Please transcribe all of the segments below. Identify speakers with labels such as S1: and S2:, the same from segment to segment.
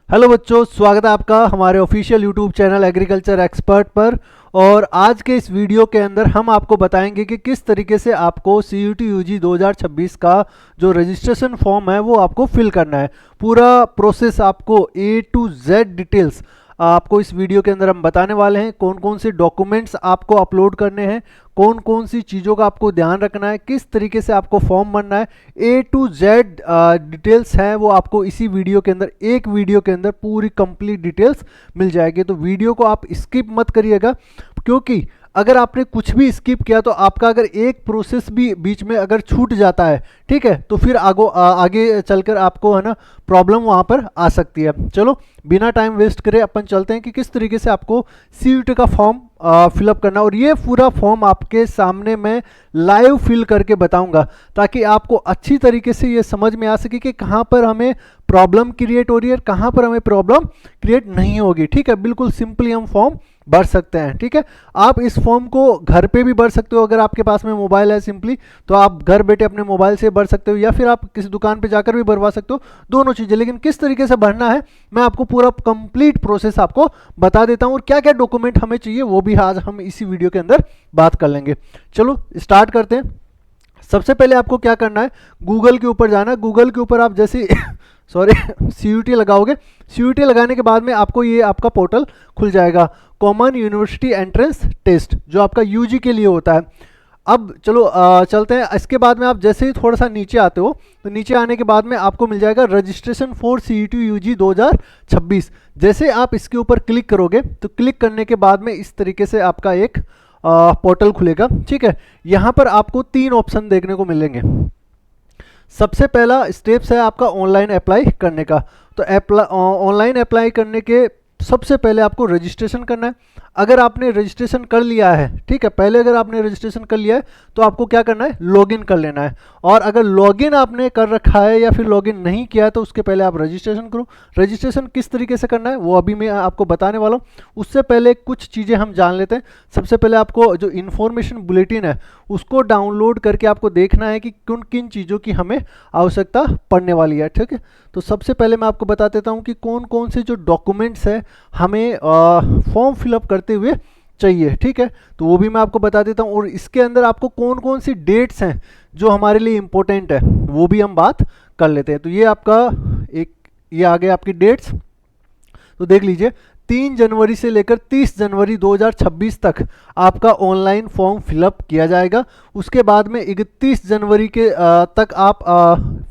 S1: Hello बच्चों, स्वागत है आपका हमारे official YouTube channel agriculture expert पर। और आज के इस वीडियो के अंदर हम आपको बताएंगे कि किस तरीके से आपको CUET UG 2026 का जो रजिस्ट्रेशन फॉर्म है वो आपको फिल करना है। पूरा प्रोसेस आपको A to Z डिटेल्स आपको इस वीडियो के अंदर हम बताने वाले हैं। कौन कौन से डॉक्यूमेंट्स आपको अपलोड करने हैं, कौन कौन सी चीज़ों का आपको ध्यान रखना है, किस तरीके से आपको फॉर्म भरना है, A to Z डिटेल्स हैं वो आपको इसी वीडियो के अंदर, एक वीडियो के अंदर पूरी कंप्लीट डिटेल्स मिल जाएगी। तो वीडियो को आप स्किप मत करिएगा, क्योंकि अगर आपने कुछ भी स्किप किया तो आपका अगर एक प्रोसेस भी बीच में अगर छूट जाता है, ठीक है, तो फिर आगे चलकर आपको है ना प्रॉब्लम वहाँ पर आ सकती है। चलो बिना टाइम वेस्ट करे अपन चलते हैं कि किस तरीके से आपको CUET का फॉर्म फिलअप करना। और ये पूरा फॉर्म आपके सामने मैं लाइव फिल करके बताऊंगा, ताकि आपको अच्छी तरीके से ये समझ में आ सके कि कहाँ पर हमें प्रॉब्लम क्रिएट हो रही है, कहाँ पर हमें प्रॉब्लम क्रिएट नहीं होगी। ठीक है, बिल्कुल सिंपली हम फॉर्म भर सकते हैं। ठीक है, आप इस फॉर्म को घर पे भी भर सकते हो, अगर आपके पास में मोबाइल है सिंपली तो आप घर बैठे अपने मोबाइल से भर सकते हो, या फिर आप किसी दुकान पे जाकर भी भरवा सकते हो, दोनों चीज़ें। लेकिन किस तरीके से भरना है मैं आपको पूरा कंप्लीट प्रोसेस आपको बता देता हूँ, और क्या क्या डॉक्यूमेंट हमें चाहिए वो भी आज हम इसी वीडियो के अंदर बात कर लेंगे। चलो स्टार्ट करते हैं। सबसे पहले आपको क्या करना है, गूगल के ऊपर जाना है। गूगल के ऊपर आप जैसे सॉरी CUET लगाओगे, CUET लगाने के बाद में आपको ये आपका पोर्टल खुल जाएगा, कॉमन यूनिवर्सिटी एंट्रेंस टेस्ट, जो आपका UG के लिए होता है। अब चलो चलते हैं। इसके बाद में आप जैसे ही थोड़ा सा नीचे आते हो, तो नीचे आने के बाद में आपको मिल जाएगा रजिस्ट्रेशन फॉर CUET UG 2026। जैसे आप इसके ऊपर क्लिक करोगे तो क्लिक करने के बाद में इस तरीके से आपका एक पोर्टल खुलेगा। ठीक है, यहाँ पर आपको 3 ऑप्शन देखने को मिलेंगे। सबसे पहला स्टेप्स है आपका ऑनलाइन अप्लाई करने का। तो ऑनलाइन अप्लाई करने के सबसे पहले आपको रजिस्ट्रेशन करना है। अगर आपने रजिस्ट्रेशन कर लिया है, ठीक है, पहले अगर आपने रजिस्ट्रेशन कर लिया है तो आपको क्या करना है, लॉगिन कर लेना है। और अगर लॉगिन आपने कर रखा है या फिर लॉगिन नहीं किया है तो उसके पहले आप रजिस्ट्रेशन करो। रजिस्ट्रेशन किस तरीके से करना है वो अभी मैं आपको बताने वाला हूँ। उससे पहले कुछ चीज़ें हम जान लेते हैं। सबसे पहले आपको जो इन्फॉर्मेशन बुलेटिन है उसको डाउनलोड करके आपको देखना है कि किन किन चीज़ों की हमें आवश्यकता पड़ने वाली है। ठीक है, तो सबसे पहले मैं आपको बता देता हूँ कि कौन कौन से जो डॉक्यूमेंट्स है हमें फॉर्म फिलअप करते हुए चाहिए। ठीक है, तो वो भी मैं आपको बता देता हूँ। और इसके अंदर आपको कौन कौन सी डेट्स हैं जो हमारे लिए इम्पोर्टेंट है वो भी हम बात कर लेते हैं। तो ये आपका ये आ गए आपकी डेट्स, तो देख लीजिए 3 जनवरी से लेकर 30 जनवरी 2026 तक आपका ऑनलाइन फॉर्म फिलअप किया जाएगा। उसके बाद में 31 जनवरी के तक आप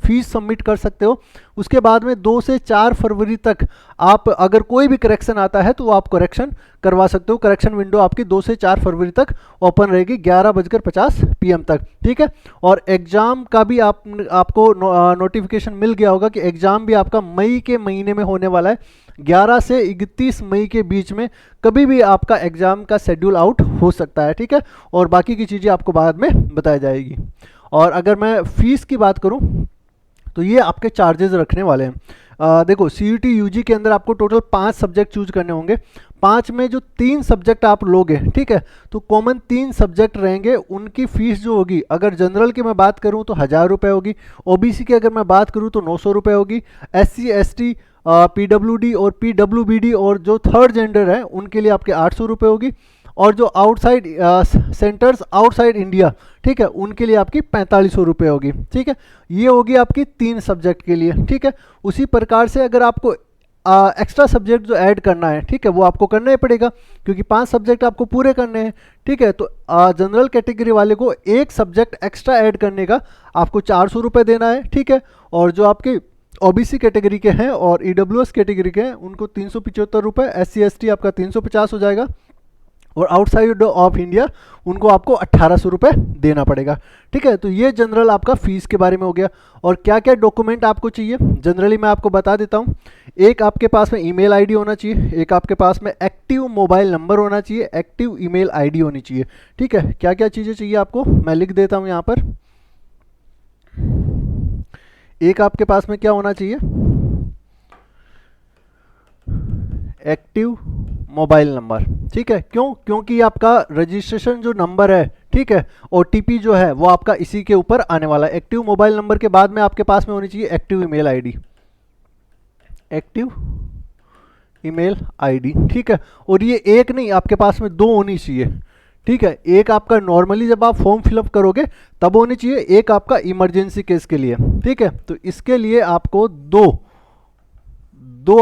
S1: फीस सबमिट कर सकते हो। उसके बाद में 2 से 4 फरवरी तक आप अगर कोई भी करेक्शन आता है तो आप करेक्शन करवा सकते हो। करेक्शन विंडो आपकी 2 से 4 फरवरी तक ओपन रहेगी 11:50 PM तक। ठीक है, और एग्ज़ाम का भी आपको नोटिफिकेशन मिल गया होगा कि एग्ज़ाम भी आपका मई के महीने में होने वाला है। 11 से 31 मई के बीच में कभी भी आपका एग्ज़ाम का शेड्यूल आउट हो सकता है। ठीक है, और बाकी की चीज़ें आपको बाद में बताई जाएगी। और अगर मैं फ़ीस की बात करूं तो ये आपके चार्जेस रखने वाले हैं। देखो CUET UG के अंदर आपको टोटल 5 सब्जेक्ट चूज करने होंगे। 5 में जो 3 सब्जेक्ट आप लोगे, ठीक है, तो कॉमन 3 सब्जेक्ट रहेंगे। उनकी फीस जो होगी, अगर जनरल की मैं बात करूं तो 1000 रुपये होगी, OBC की अगर मैं बात करूं तो 900 रुपये होगी, SC ST PWD और PWBD और जो थर्ड जेंडर है उनके लिए आपके 800 रुपये होगी, और जो आउटसाइड सेंटर्स आउटसाइड इंडिया, ठीक है, उनके लिए आपकी 4500 रुपये होगी। ठीक है, ये होगी आपकी 3 सब्जेक्ट के लिए। ठीक है, उसी प्रकार से अगर आपको एक्स्ट्रा सब्जेक्ट जो ऐड करना है, ठीक है, वो आपको करना ही पड़ेगा, क्योंकि 5 सब्जेक्ट आपको पूरे करने हैं। ठीक है, तो जनरल कैटेगरी वाले को एक सब्जेक्ट एक्स्ट्रा ऐड करने का आपको 400 रुपये देना है। ठीक है, और जो आपके OBC कैटेगरी के हैं और EWS कैटेगरी के हैं उनको 375 रुपये, SC ST आपका 350 हो जाएगा, और आउटसाइड ऑफ इंडिया उनको आपको 1800 रुपये देना पड़ेगा। ठीक है, तो ये जनरल आपका फीस के बारे में हो गया। और क्या क्या डॉक्यूमेंट आपको चाहिए जनरली मैं आपको बता देता हूँ। एक आपके पास में ईमेल आईडी होना चाहिए, एक आपके पास में एक्टिव मोबाइल नंबर होना चाहिए, एक्टिव ईमेल आईडी होनी चाहिए। ठीक है, क्या क्या चीज़ें चाहिए आपको मैं लिख देता हूँ यहाँ पर। एक आपके पास में क्या होना चाहिए, एक्टिव मोबाइल नंबर। ठीक है, क्यों, क्योंकि आपका रजिस्ट्रेशन जो नंबर है, ठीक है, OTP जो है वो आपका इसी के ऊपर आने वाला है। एक्टिव मोबाइल नंबर के बाद में आपके पास में होनी चाहिए active email ID, active email ID, ठीक है। और ये एक नहीं, आपके पास में दो होनी चाहिए, ठीक है। एक आपका नॉर्मली जब आप फॉर्म फिलअप करोगे तब होनी चाहिए, एक आपका इमरजेंसी केस के लिए, ठीक है। तो इसके लिए आपको दो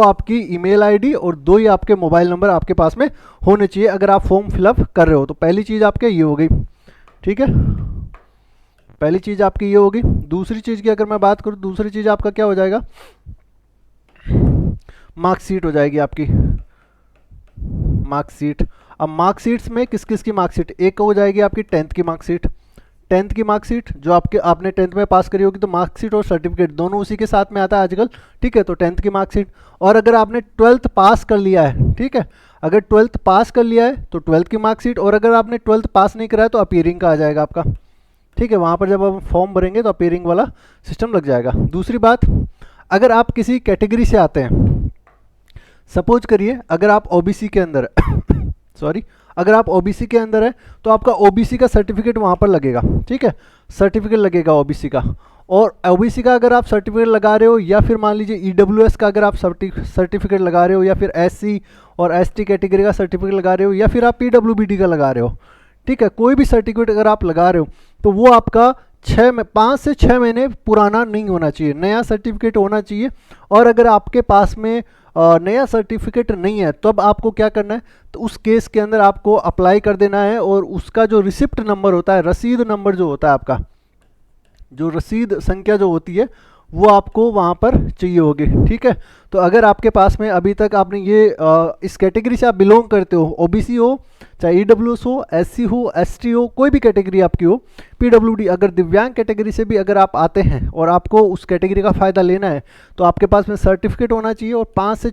S1: आपकी ईमेल आईडी और दो ही आपके मोबाइल नंबर आपके पास में होने चाहिए अगर आप फॉर्म फिलअप कर रहे हो। तो पहली चीज़ आपके ये हो गई, ठीक है, पहली चीज़ आपकी ये होगी। दूसरी चीज़ की अगर मैं बात करूँ, दूसरी चीज़ आपका क्या हो जाएगा, मार्कशीट हो जाएगी आपकी, मार्कशीट। अब मार्कशीट्स में किस किस की मार्कशीट, एक हो जाएगी आपकी 10th की मार्कशीट, 10th की मार्कशीट जो आपने 10th में पास करी होगी, तो मार्कशीट और सर्टिफिकेट दोनों उसी के साथ में आता है आजकल, ठीक है। तो 10th की मार्कशीट। और अगर आपने 12th पास कर लिया है, ठीक है, अगर 12th पास कर लिया है तो 12th की मार्कशीट, और अगर आपने 12th पास नहीं करा है तो अपीयरिंग का आ जाएगा आपका, ठीक है। वहाँ पर जब आप फॉर्म भरेंगे तो अपीयरिंग वाला सिस्टम लग जाएगा। दूसरी बात, अगर आप किसी कैटेगरी से आते हैं, सपोज करिए अगर आप ओबीसी के अंदर सॉरी, अगर आप ओबीसी के अंदर है तो आपका ओबीसी का सर्टिफिकेट वहाँ पर लगेगा, ठीक है, सर्टिफिकेट लगेगा ओबीसी का। और ओबीसी का अगर आप सर्टिफिकेट लगा रहे हो, या फिर मान लीजिए ईडब्ल्यूएस का अगर आप सर्टिफिकेट लगा रहे हो, या फिर एससी और एसटी कैटेगरी का सर्टिफिकेट लगा रहे हो, या फिर आप पीडब्ल्यूबीडी का लगा रहे हो, ठीक है, कोई भी सर्टिफिकेट अगर आप लगा रहे हो तो वो आपका 5 से 6 महीने पुराना नहीं होना चाहिए, नया सर्टिफिकेट होना चाहिए। और अगर आपके पास में नया सर्टिफिकेट नहीं है तो अब आपको क्या करना है, तो उस केस के अंदर आपको अप्लाई कर देना है, और उसका जो रिसिप्ट नंबर होता है, रसीद नंबर जो होता है आपका, जो रसीद संख्या जो होती है वो आपको वहाँ पर चाहिए होगी, ठीक है। तो अगर आपके पास में अभी तक आपने ये इस कैटेगरी से आप बिलोंग करते हो, ओबीसी हो, चाहे ईडब्ल्यूएस हो, एससी हो, एसटी हो, कोई भी कैटेगरी आपकी हो, पीडब्ल्यूडी, अगर दिव्यांग कैटेगरी से भी अगर आप आते हैं और आपको उस कैटेगरी का फ़ायदा लेना है तो आपके पास में सर्टिफिकेट होना चाहिए, और 5 से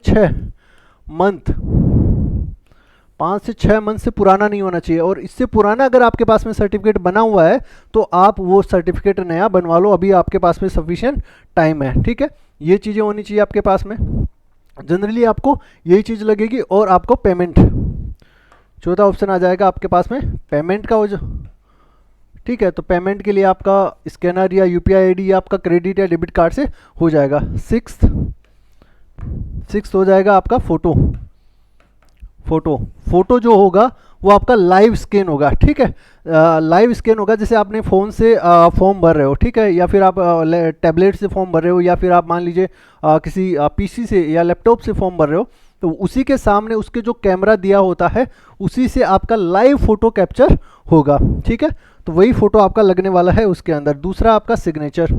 S1: 6 मंथ से पुराना नहीं होना चाहिए। और इससे पुराना अगर आपके पास में सर्टिफिकेट बना हुआ है तो आप वो सर्टिफिकेट नया बनवा लो, अभी आपके पास में सफिशिएंट टाइम है, ठीक है। ये चीज़ें होनी चाहिए आपके पास में, जनरली आपको यही चीज़ लगेगी। और आपको पेमेंट, चौथा ऑप्शन आ जाएगा आपके पास में पेमेंट का, हो जो, ठीक है। तो पेमेंट के लिए आपका स्कैनर या यूपीआई आईडी या आपका क्रेडिट या डेबिट कार्ड से हो जाएगा। सिक्स्थ हो जाएगा आपका फोटो जो होगा वो आपका लाइव स्कैन होगा, ठीक है, लाइव स्कैन होगा। जैसे आपने फ़ोन से फॉर्म भर रहे हो, ठीक है, या फिर आप टैबलेट से फॉर्म भर रहे हो, या फिर आप मान लीजिए किसी पीसी से या लैपटॉप से फॉर्म भर रहे हो, तो उसी के सामने उसके जो कैमरा दिया होता है उसी से आपका लाइव फ़ोटो कैप्चर होगा, ठीक है। तो वही फ़ोटो आपका लगने वाला है उसके अंदर। दूसरा आपका सिग्नेचर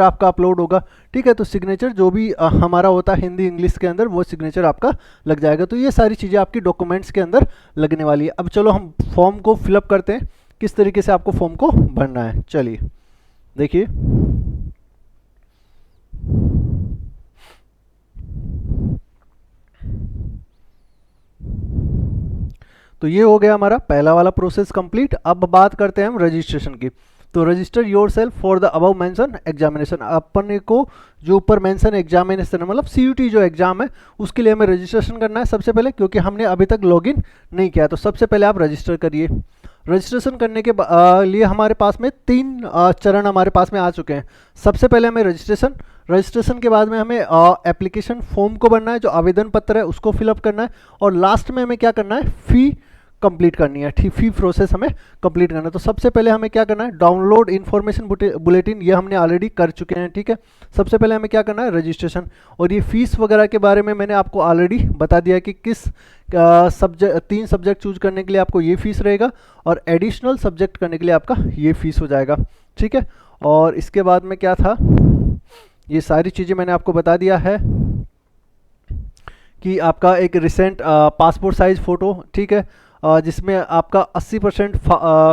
S1: आपका अपलोड होगा, ठीक है। तो सिग्नेचर जो भी हमारा होता है हिंदी इंग्लिश के अंदर, वो सिग्नेचर आपका लग जाएगा। तो ये सारी चीज़ें आपकी डॉक्यूमेंट्स के अंदर लगने वाली है। अब चलो हम फॉर्म को फिलअप करते हैं, किस तरीके से आपको फॉर्म को भरना है। चलिए देखिए, तो ये हो गया हमारा पहला वाला प्रोसेस कंप्लीट। अब बात करते हैं हम रजिस्ट्रेशन की। तो register your self for the above mention examination, अपने को जो ऊपर मेंशन एग्जामिनेशन है, मतलब सीयूटी जो एग्जाम है उसके लिए हमें रजिस्ट्रेशन करना है सबसे पहले, क्योंकि हमने अभी तक लॉगिन नहीं किया। तो सबसे पहले आप रजिस्टर करिए। रजिस्ट्रेशन करने के लिए हमारे पास में 3 चरण हमारे पास में आ चुके हैं। सबसे पहले हमें रजिस्ट्रेशन के बाद में हमें एप्लीकेशन फॉर्म को भरना है, जो आवेदन पत्र है उसको फिलअप करना है, और लास्ट में हमें क्या करना है, फ़ी कंप्लीट करनी है, ठीक, फी प्रोसेस हमें कंप्लीट करना है। तो सबसे पहले हमें क्या करना है, डाउनलोड इन्फॉर्मेशन बुलेटिन, ये हमने ऑलरेडी कर चुके हैं, ठीक है। सबसे पहले हमें क्या करना है, रजिस्ट्रेशन। और ये फीस वगैरह के बारे में मैंने आपको ऑलरेडी बता दिया कि किस 3 सब्जेक्ट चूज करने के लिए आपको ये फीस रहेगा, और एडिशनल सब्जेक्ट करने के लिए आपका ये फीस हो जाएगा, ठीक है। और इसके बाद में क्या था, ये सारी चीज़ें मैंने आपको बता दिया है कि आपका एक रिसेंट पासपोर्ट साइज फ़ोटो, ठीक है, जिसमें आपका 80%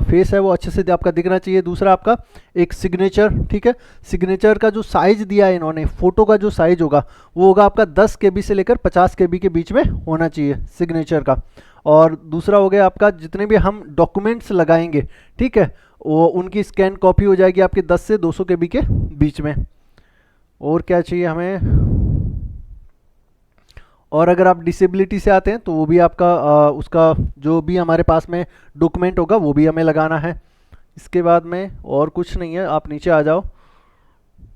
S1: फेस है वो अच्छे से आपका दिखना चाहिए। दूसरा आपका एक सिग्नेचर, ठीक है, सिग्नेचर का जो साइज़ दिया है इन्होंने, फ़ोटो का जो साइज़ होगा वो होगा आपका 10 KB से लेकर 50 KB के बीच में होना चाहिए सिग्नेचर का। और दूसरा हो गया आपका जितने भी हम डॉक्यूमेंट्स लगाएंगे, ठीक है, वो उनकी स्कैन कॉपी हो जाएगी आपकी 10 से 200 KB के बीच में। और क्या चाहिए हमें, और अगर आप डिसेबिलिटी से आते हैं तो वो भी आपका उसका जो भी हमारे पास में डॉक्यूमेंट होगा वो भी हमें लगाना है। इसके बाद में और कुछ नहीं है, आप नीचे आ जाओ।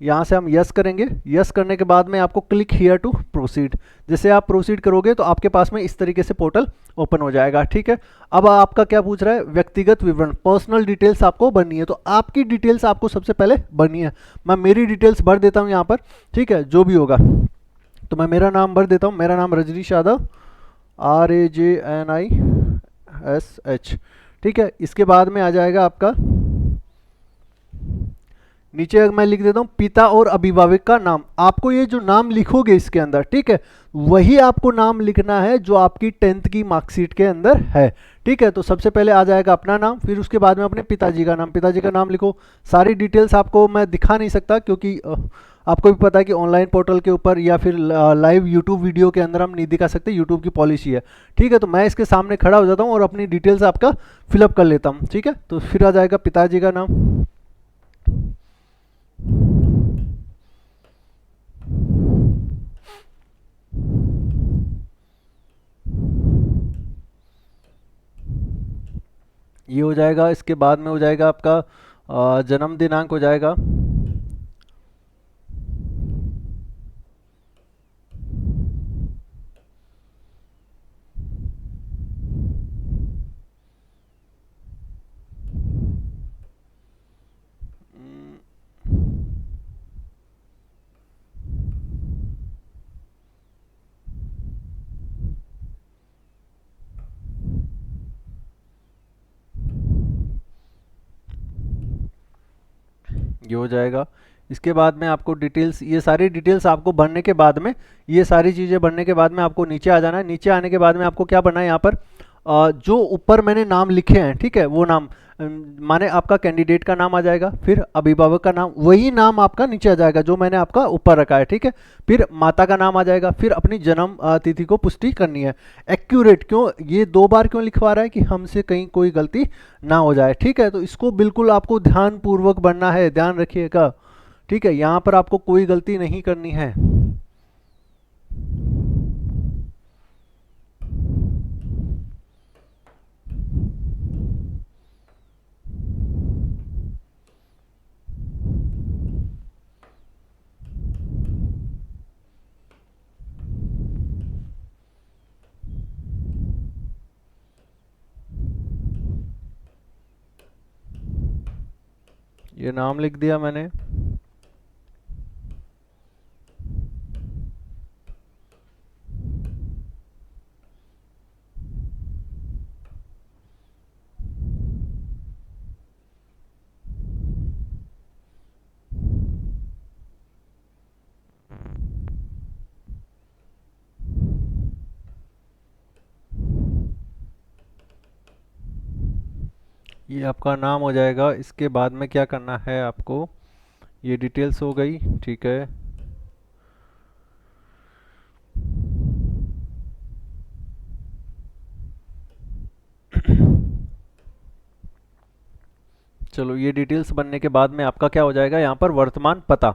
S1: यहाँ से हम यस करेंगे। यस करने के बाद में आपको क्लिक हियर टू प्रोसीड, जैसे आप प्रोसीड करोगे तो आपके पास में इस तरीके से पोर्टल ओपन हो जाएगा। ठीक है, अब आपका क्या पूछ रहा है, व्यक्तिगत विवरण, पर्सनल डिटेल्स आपको भरनी है। तो आपकी डिटेल्स आपको सबसे पहले भरनी है। मैं मेरी डिटेल्स भर देता हूँ यहाँ पर। ठीक है, जो भी होगा, तो मैं मेरा नाम भर देता हूँ। मेरा नाम रजनीश यादव, RAJNISH। ठीक है, इसके बाद में आ जाएगा आपका, नीचे मैं लिख देता हूँ पिता और अभिभावक का नाम। आपको ये जो नाम लिखोगे इसके अंदर, ठीक है, वही आपको नाम लिखना है जो आपकी 10th की मार्कशीट के अंदर है। ठीक है, तो सबसे पहले आ जाएगा अपना नाम, फिर उसके बाद में अपने पिताजी का नाम। पिताजी का नाम लिखो। सारी डिटेल्स आपको मैं दिखा नहीं सकता, क्योंकि आपको भी पता है कि ऑनलाइन पोर्टल के ऊपर या फिर लाइव यूट्यूब वीडियो के अंदर हम नहीं दिखा सकते, यूट्यूब की पॉलिसी है। ठीक है, तो मैं इसके सामने खड़ा हो जाता हूँ और अपनी डिटेल्स आपका फिलअप कर लेता हूँ। ठीक है, तो फिर आ जाएगा पिताजी का नाम, ये हो जाएगा। इसके बाद में हो जाएगा आपका जन्म दिनांक हो जाएगा, ये हो जाएगा। इसके बाद में आपको डिटेल्स, ये सारी डिटेल्स आपको भरने के बाद में, ये सारी चीज़ें भरने के बाद में आपको नीचे आ जाना है। नीचे आने के बाद में आपको क्या भरना है, यहाँ पर जो ऊपर मैंने नाम लिखे हैं, ठीक है, वो नाम माने आपका कैंडिडेट का नाम आ जाएगा, फिर अभिभावक का नाम, वही नाम आपका नीचे आ जाएगा जो मैंने आपका ऊपर रखा है। ठीक है, फिर माता का नाम आ जाएगा, फिर अपनी जन्म तिथि को पुष्टि करनी है। एक्यूरेट क्यों, ये 2 बार क्यों लिखवा रहा है कि हमसे कहीं कोई गलती ना हो जाए। ठीक है, तो इसको बिल्कुल आपको ध्यान पूर्वक बनना है, ध्यान रखिएगा। ठीक है, यहाँ पर आपको कोई गलती नहीं करनी है। ये नाम लिख दिया मैंने। ये आपका नाम हो जाएगा। इसके बाद में क्या करना है आपको, ये डिटेल्स हो गई। ठीक है, चलो ये डिटेल्स बनने के बाद में आपका क्या हो जाएगा, यहाँ पर वर्तमान पता,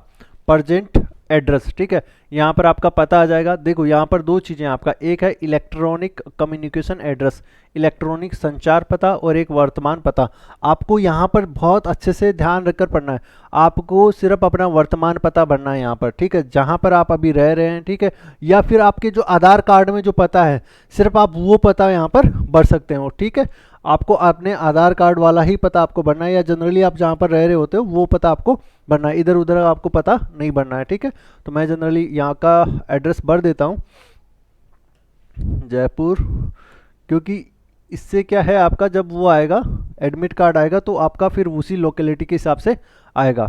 S1: प्रेजेंट एड्रेस। ठीक है, यहाँ पर आपका पता आ जाएगा। देखो यहाँ पर 2 चीज़ें आपका, एक है इलेक्ट्रॉनिक कम्युनिकेशन एड्रेस, इलेक्ट्रॉनिक संचार पता, और एक वर्तमान पता। आपको यहाँ पर बहुत अच्छे से ध्यान रखकर पढ़ना है। आपको सिर्फ अपना वर्तमान पता भरना है यहाँ पर। ठीक है, जहाँ पर आप अभी रह रहे हैं, ठीक है, या फिर आपके जो आधार कार्ड में जो पता है, सिर्फ आप वो पता यहाँ पर भर सकते हो। ठीक है, आपको अपने आधार कार्ड वाला ही पता आपको भरना है, या जनरली आप जहाँ पर रह रहे होते हो वो पता आपको भरना है, इधर उधर आपको पता नहीं भरना है। ठीक है, तो मैं जनरली यहाँ का एड्रेस भर देता हूँ, जयपुर, क्योंकि इससे क्या है, आपका जब वो आएगा एडमिट कार्ड आएगा तो आपका फिर उसी लोकेलिटी के हिसाब से आएगा।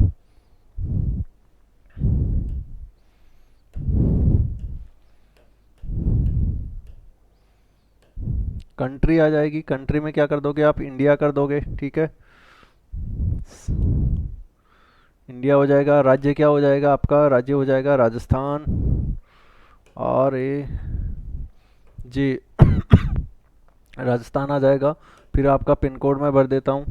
S1: कंट्री आ जाएगी, कंट्री में क्या कर दोगे आप, इंडिया कर दोगे। ठीक है, इंडिया हो जाएगा। राज्य क्या हो जाएगा आपका, राज्य हो जाएगा राजस्थान, और ये जी राजस्थान आ जाएगा। फिर आपका पिन कोड मैं भर देता हूँ,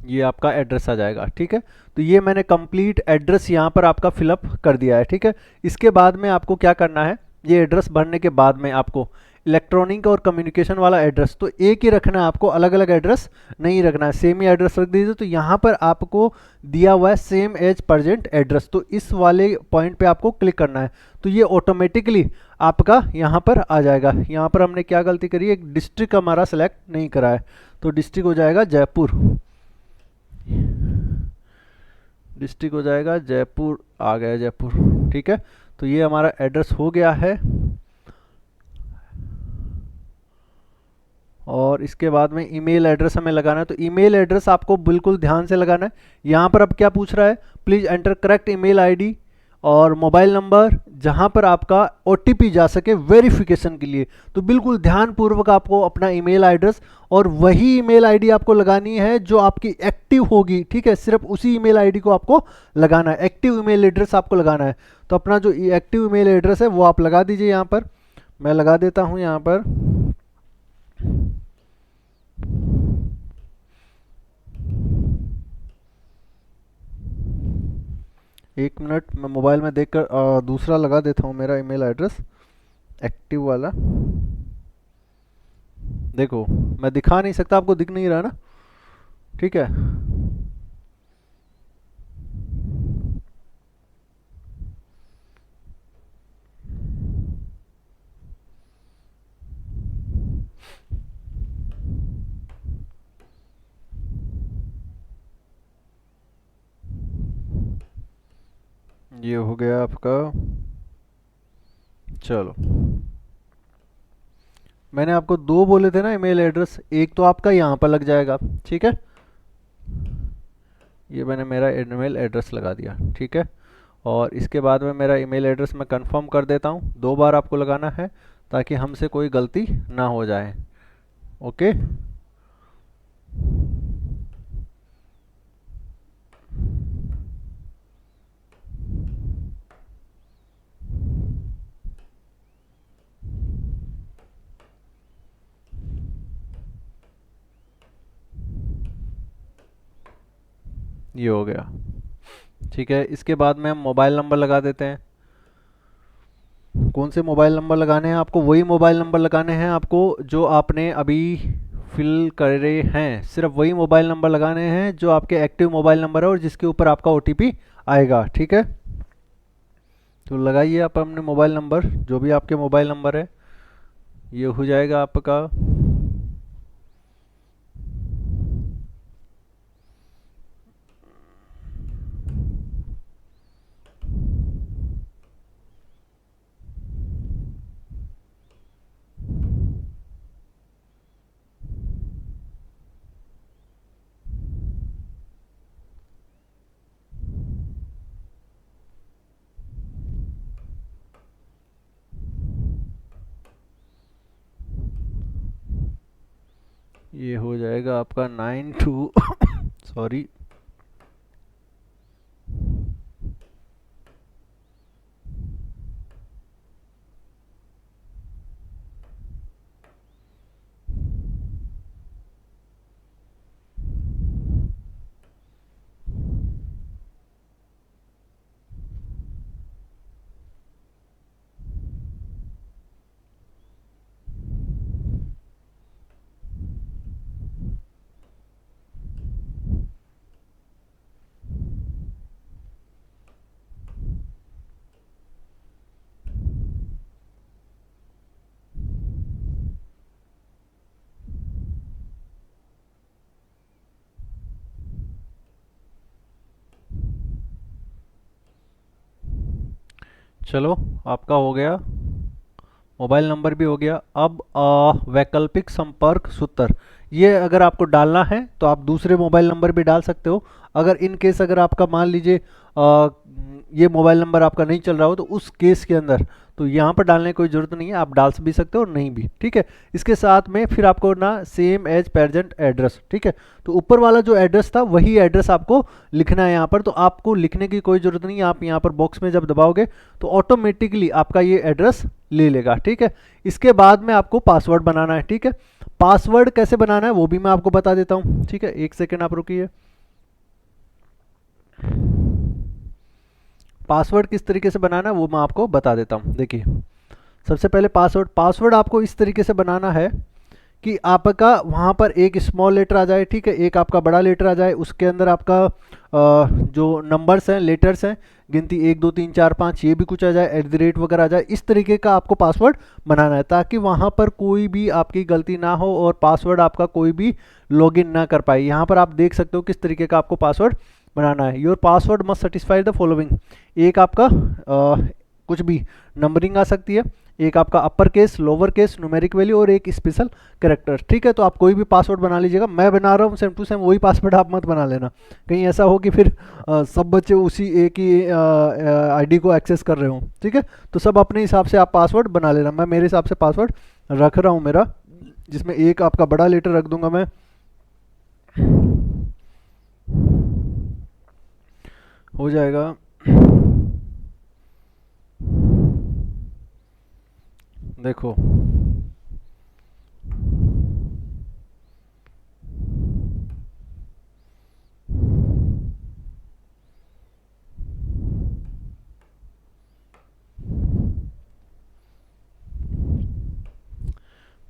S1: ये आपका एड्रेस आ जाएगा। ठीक है, तो ये मैंने कंप्लीट एड्रेस यहाँ पर आपका फिलअप कर दिया है। ठीक है, इसके बाद में आपको क्या करना है, ये एड्रेस भरने के बाद में आपको इलेक्ट्रॉनिक और कम्युनिकेशन वाला एड्रेस, तो एक ही रखना है आपको, अलग अलग एड्रेस नहीं रखना है, सेम ही एड्रेस रख दीजिए। तो यहाँ पर आपको दिया हुआ है सेम एज प्रेजेंट एड्रेस, तो इस वाले पॉइंट पे आपको क्लिक करना है, तो ये ऑटोमेटिकली आपका यहाँ पर आ जाएगा। यहाँ पर हमने क्या गलती करी है, एक डिस्ट्रिक्ट हमारा सेलेक्ट नहीं करा है, तो डिस्ट्रिक्ट हो जाएगा जयपुर, डिस्ट्रिक्ट हो जाएगा जयपुर, आ गया जयपुर, ठीक है। तो ये हमारा एड्रेस हो गया है। और इसके बाद में ईमेल एड्रेस हमें लगाना है, तो ईमेल एड्रेस आपको बिल्कुल ध्यान से लगाना है। यहाँ पर अब क्या पूछ रहा है, please enter correct email ID और मोबाइल नंबर जहाँ पर आपका ओटीपी जा सके वेरिफिकेशन के लिए। तो बिल्कुल ध्यानपूर्वक आपको अपना ईमेल एड्रेस और वही ईमेल आईडी आपको लगानी है जो आपकी एक्टिव होगी, ठीक है। सिर्फ उसी ईमेल आईडी को आपको लगाना है, एक्टिव ईमेल एड्रेस आपको लगाना है। तो अपना जो एक्टिव ईमेल एड्रेस है वो आप लगा दीजिए। यहाँ पर मैं लगा देता हूँ, यहाँ पर एक मिनट, मैं मोबाइल में देखकर दूसरा लगा देता हूँ मेरा ईमेल एड्रेस एक्टिव वाला। देखो मैं दिखा नहीं सकता, आपको दिख नहीं रहा ना, ठीक है। ये हो गया आपका। चलो, मैंने आपको दो बोले थे ना ईमेल एड्रेस, एक तो आपका यहाँ पर लग जाएगा, ठीक है। ये मैंने मेरा ईमेल एड्रेस लगा दिया, ठीक है। और इसके बाद में मेरा ईमेल एड्रेस मैं कंफर्म कर देता हूँ, 2 बार आपको लगाना है ताकि हमसे कोई गलती ना हो जाए, ओके। ये हो गया, ठीक है। इसके बाद में हम मोबाइल नंबर लगा देते हैं। कौन से मोबाइल नंबर लगाने हैं आपको, वही मोबाइल नंबर लगाने हैं आपको जो आपने अभी फिल करे हैं, सिर्फ वही मोबाइल नंबर लगाने हैं जो आपके एक्टिव मोबाइल नंबर है और जिसके ऊपर आपका ओटीपी आएगा, ठीक है। तो लगाइए आप अपने मोबाइल नंबर, जो भी आपके मोबाइल नंबर है, ये हो जाएगा आपका। ये हो जाएगा आपका 92 सॉरी, चलो आपका हो गया, मोबाइल नंबर भी हो गया। अब वैकल्पिक संपर्क सूत्र, ये अगर आपको डालना है तो आप दूसरे मोबाइल नंबर भी डाल सकते हो। अगर इन केस अगर आपका मान लीजिए ये मोबाइल नंबर आपका नहीं चल रहा हो, तो उस केस के अंदर तो यहाँ पर डालने की कोई ज़रूरत नहीं है, आप डाल भी सकते हो और नहीं भी, ठीक है। इसके साथ में फिर आपको ना सेम एज प्रेजेंट एड्रेस, ठीक है। तो ऊपर वाला जो एड्रेस था वही एड्रेस आपको लिखना है यहाँ पर, तो आपको लिखने की कोई ज़रूरत नहीं है। आप यहाँ पर बॉक्स में जब दबाओगे तो ऑटोमेटिकली आपका ये एड्रेस ले लेगा, ठीक है। इसके बाद में आपको पासवर्ड बनाना है, ठीक है। पासवर्ड कैसे बनाना है वो भी मैं आपको बता देता हूँ, ठीक है। एक सेकेंड आप रुकिए। पासवर्ड किस तरीके से बनाना है वो मैं आपको बता देता हूँ। देखिए, सबसे पहले पासवर्ड, पासवर्ड आपको इस तरीके से बनाना है कि आपका वहाँ पर एक स्मॉल लेटर आ जाए, ठीक है, एक आपका बड़ा लेटर आ जाए, उसके अंदर आपका जो नंबर्स हैं, लेटर्स हैं, गिनती 1 2 3 4 5 ये भी कुछ आ जाए, @ वगैरह आ जाए। इस तरीके का आपको पासवर्ड बनाना है ताकि वहाँ पर कोई भी आपकी गलती ना हो और पासवर्ड आपका कोई भी लॉगिन ना कर पाए। यहाँ पर आप देख सकते हो किस तरीके का आपको पासवर्ड बनाना है। Your password must satisfy the following, एक आपका कुछ भी नंबरिंग आ सकती है, एक आपका upper case, lower case, numeric value और एक स्पेशल कैरेक्टर, ठीक है। तो आप कोई भी पासवर्ड बना लीजिएगा, मैं बना रहा हूँ सेम टू सेम वही पासवर्ड, आप मत बना लेना, कहीं ऐसा हो कि फिर सब बच्चे उसी एक ही आईडी को एक्सेस कर रहे हो, ठीक है। तो सब अपने हिसाब से आप पासवर्ड बना लेना। मैं मेरे हिसाब से पासवर्ड रख रहा हूँ मेरा, जिसमें एक आपका बड़ा लेटर रख दूंगा मैं, हो जाएगा। देखो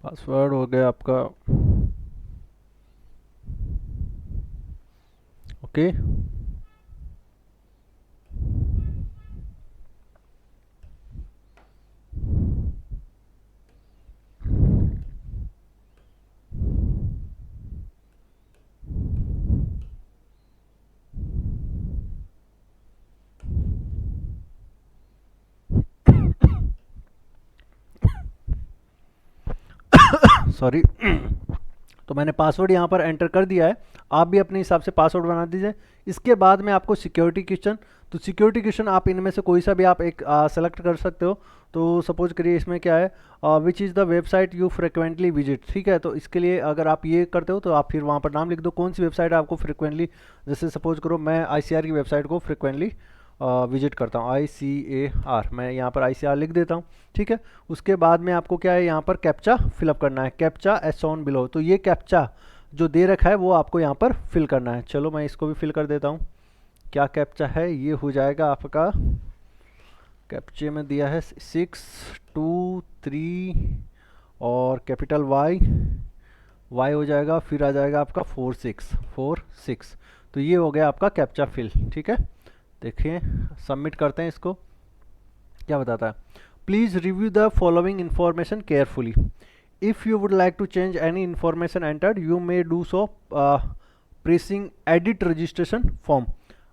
S1: पासवर्ड हो गया आपका, ओके। सॉरी तो मैंने पासवर्ड यहाँ पर एंटर कर दिया है, आप भी अपने हिसाब से पासवर्ड बना दीजिए। इसके बाद में आपको सिक्योरिटी क्वेश्चन, तो सिक्योरिटी क्वेश्चन आप इनमें से कोई सा भी आप एक सेलेक्ट कर सकते हो। तो सपोज करिए इसमें क्या है, which is the website you frequently visit, ठीक है। तो इसके लिए अगर आप ये करते हो तो आप फिर वहाँ पर नाम लिख दो, कौन सी वेबसाइट आपको फ्रिक्वेंटली, जैसे सपोज करो मैं ICR की वेबसाइट को फ्रिक्वेंटली विजिट करता हूँ, ICAR, मैं यहाँ पर ICR लिख देता हूँ, ठीक है। उसके बाद में आपको क्या है, यहाँ पर कैप्चा फिलअप करना है, कैप्चा एज शोन बिलो। तो ये कैप्चा जो दे रखा है वो आपको यहाँ पर फिल करना है। चलो मैं इसको भी फिल कर देता हूँ। क्या कैप्चा है, ये हो जाएगा आपका, कैप्चे में दिया है 6 2 3 और कैपिटल Y हो जाएगा, फिर आ जाएगा आपका 46। तो ये हो गया आपका कैप्चा फिल, ठीक है। देखिए सबमिट करते हैं इसको, क्या बताता है, please review the following information carefully, if you would like to change any information entered you may do so pressing edit registration form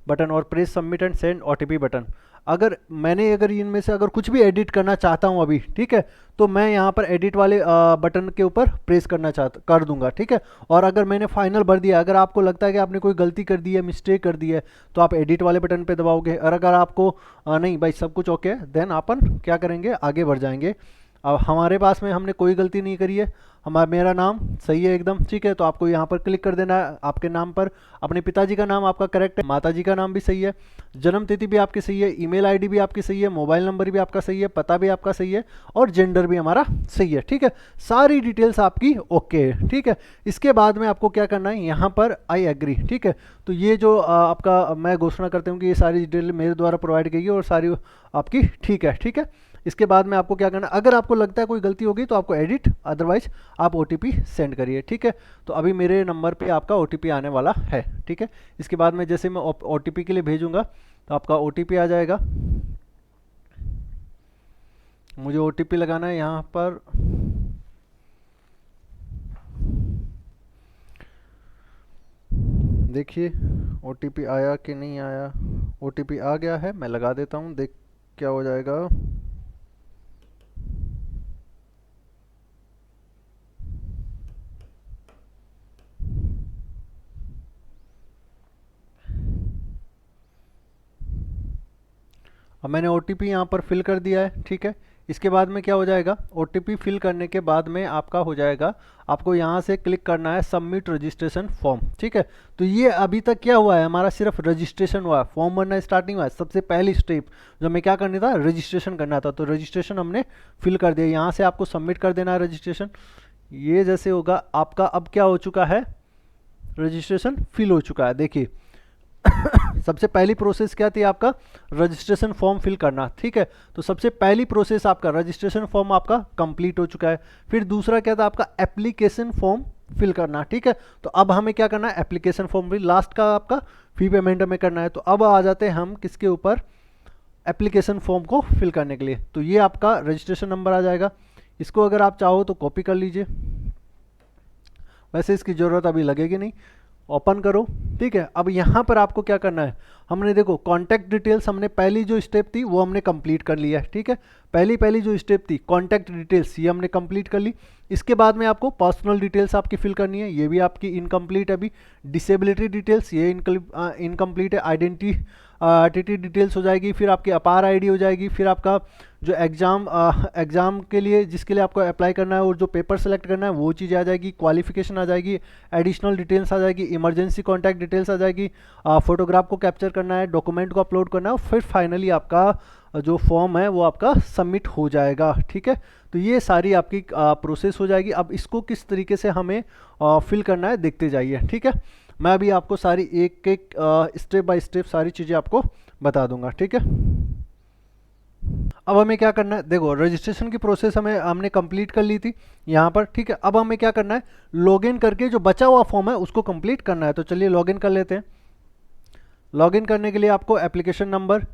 S1: button और press submit and send OTP button. अगर इनमें से अगर कुछ भी एडिट करना चाहता हूँ अभी, ठीक है, तो मैं यहाँ पर एडिट वाले बटन के ऊपर प्रेस कर दूंगा, ठीक है। और अगर मैंने फाइनल भर दिया, अगर आपको लगता है कि आपने कोई गलती कर दी है, मिस्टेक कर दी है, तो आप एडिट वाले बटन पे दबाओगे। और अगर आपको नहीं भाई सब कुछ ओके है, देन अपन क्या करेंगे, आगे बढ़ जाएंगे। अब हमारे पास में हमने कोई गलती नहीं करी है, मेरा नाम सही है एकदम, ठीक है। तो आपको यहाँ पर क्लिक कर देना है, आपके नाम पर, अपने पिताजी का नाम आपका करेक्ट है, माताजी का नाम भी सही है, जन्म तिथि भी आपकी सही है, ईमेल आईडी भी आपकी सही है, मोबाइल नंबर भी आपका सही है, पता भी आपका सही है और जेंडर भी हमारा सही है, ठीक है। सारी डिटेल्स आपकी ओके है, ठीक है। इसके बाद में आपको क्या करना है, यहाँ पर आई एग्री, ठीक है। तो ये जो आपका मैं घोषणा करता हूँ कि ये सारी डिटेल मेरे द्वारा प्रोवाइड की गई और सारी आपकी ठीक है, ठीक है। इसके बाद में आपको क्या करना है, अगर आपको लगता है कोई गलती होगी तो आपको एडिट, अदरवाइज आप OTP सेंड करिए, ठीक है। तो अभी मेरे नंबर पे आपका OTP आने वाला है, ठीक है। इसके बाद में जैसे मैं OTP के लिए भेजूंगा तो आपका OTP आ जाएगा, मुझे OTP लगाना है यहाँ पर, देखिए OTP आया कि नहीं आया। OTP आ गया है, मैं लगा देता हूँ, देख क्या हो जाएगा। अब मैंने OTP यहाँ पर फिल कर दिया है, ठीक है। इसके बाद में क्या हो जाएगा, OTP फिल करने के बाद में आपका हो जाएगा, आपको यहाँ से क्लिक करना है सबमिट रजिस्ट्रेशन फॉर्म, ठीक है। तो ये अभी तक क्या हुआ है, हमारा सिर्फ रजिस्ट्रेशन हुआ है, फॉर्म भरना स्टार्ट नहीं हुआ है। सबसे पहली स्टेप जो हमें क्या करना था, रजिस्ट्रेशन करना था, तो रजिस्ट्रेशन हमने फिल कर दिया। यहाँ से आपको सबमिट कर देना है रजिस्ट्रेशन। ये जैसे होगा आपका, अब क्या हो चुका है, रजिस्ट्रेशन फिल हो चुका है, देखिए सबसे पहली प्रोसेस क्या थी आपका, रजिस्ट्रेशन फॉर्म फिल करना, ठीक है। तो सबसे पहली प्रोसेस आपका रजिस्ट्रेशन फॉर्म आपका कंप्लीट हो चुका है। फिर दूसरा क्या था आपका, एप्लीकेशन फॉर्म फिल करना, ठीक है। तो अब हमें क्या करना है, एप्लीकेशन फॉर्म भी लास्ट का आपका फी पेमेंट हमें करना है। तो अब आ जाते हैं हम किसके ऊपर, एप्लीकेशन फॉर्म को फिल करने के लिए। तो ये आपका रजिस्ट्रेशन नंबर आ जाएगा, इसको अगर आप चाहो तो कॉपी कर लीजिए, वैसे इसकी ज़रूरत अभी लगेगी नहीं। ओपन करो, ठीक है। अब यहाँ पर आपको क्या करना है, हमने देखो कॉन्टैक्ट डिटेल्स, हमने पहली जो स्टेप थी वो हमने कंप्लीट कर लिया है, ठीक है। पहली जो स्टेप थी कॉन्टैक्ट डिटेल्स, ये हमने कंप्लीट कर ली। इसके बाद में आपको पर्सनल डिटेल्स आपकी फिल करनी है, ये भी आपकी इनकम्प्लीट है अभी। डिसेबिलिटी डिटेल्स ये इनकम्प्लीट है। आइडेंटिटी डिटेल्स हो जाएगी, फिर आपकी अपार आईडी हो जाएगी, फिर आपका जो एग्ज़ाम के लिए जिसके लिए आपको अप्लाई करना है और जो पेपर सेलेक्ट करना है वो चीज़ आ जाएगी, क्वालिफिकेशन आ जाएगी, एडिशनल डिटेल्स आ जाएगी, इमरजेंसी कॉन्टैक्ट डिटेल्स आ जाएगी, फोटोग्राफ को कैप्चर करना है, डॉक्यूमेंट को अपलोड करना है, और फिर फाइनली आपका जो फॉर्म है वो आपका सबमिट हो जाएगा, ठीक है। तो ये सारी आपकी प्रोसेस हो जाएगी। अब इसको किस तरीके से हमें फिल करना है देखते जाइए, ठीक है। मैं अभी आपको सारी एक एक स्टेप बाय स्टेप सारी चीज़ें आपको बता दूंगा, ठीक है। अब हमें क्या करना है, देखो रजिस्ट्रेशन की प्रोसेस हमने कंप्लीट कर ली थी यहाँ पर, ठीक है। अब हमें क्या करना है, लॉगिन करके जो बचा हुआ फॉर्म है उसको कंप्लीट करना है। तो चलिए लॉगिन कर लेते हैं। लॉगिन करने के लिए आपको एप्लीकेशन नंबर,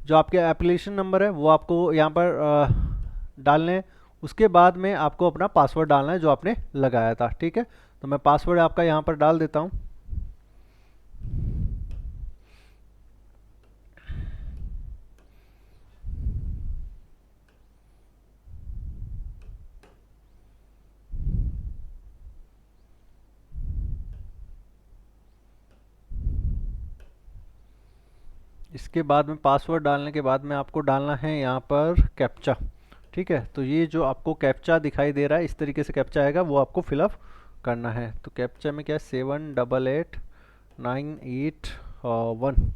S1: जो आपके एप्लीकेशन नंबर है वो आपको यहाँ पर डालने हैं। उसके बाद में आपको अपना पासवर्ड डालना है जो आपने लगाया था, ठीक है। तो मैं पासवर्ड आपका यहाँ पर डाल देता हूँ। इसके बाद में पासवर्ड डालने के बाद में आपको डालना है यहाँ पर कैप्चा, ठीक है। तो ये जो आपको कैप्चा दिखाई दे रहा है इस तरीके से कैप्चा आएगा, वो आपको फिलअप करना है। तो कैप्चा में क्या है, 788981,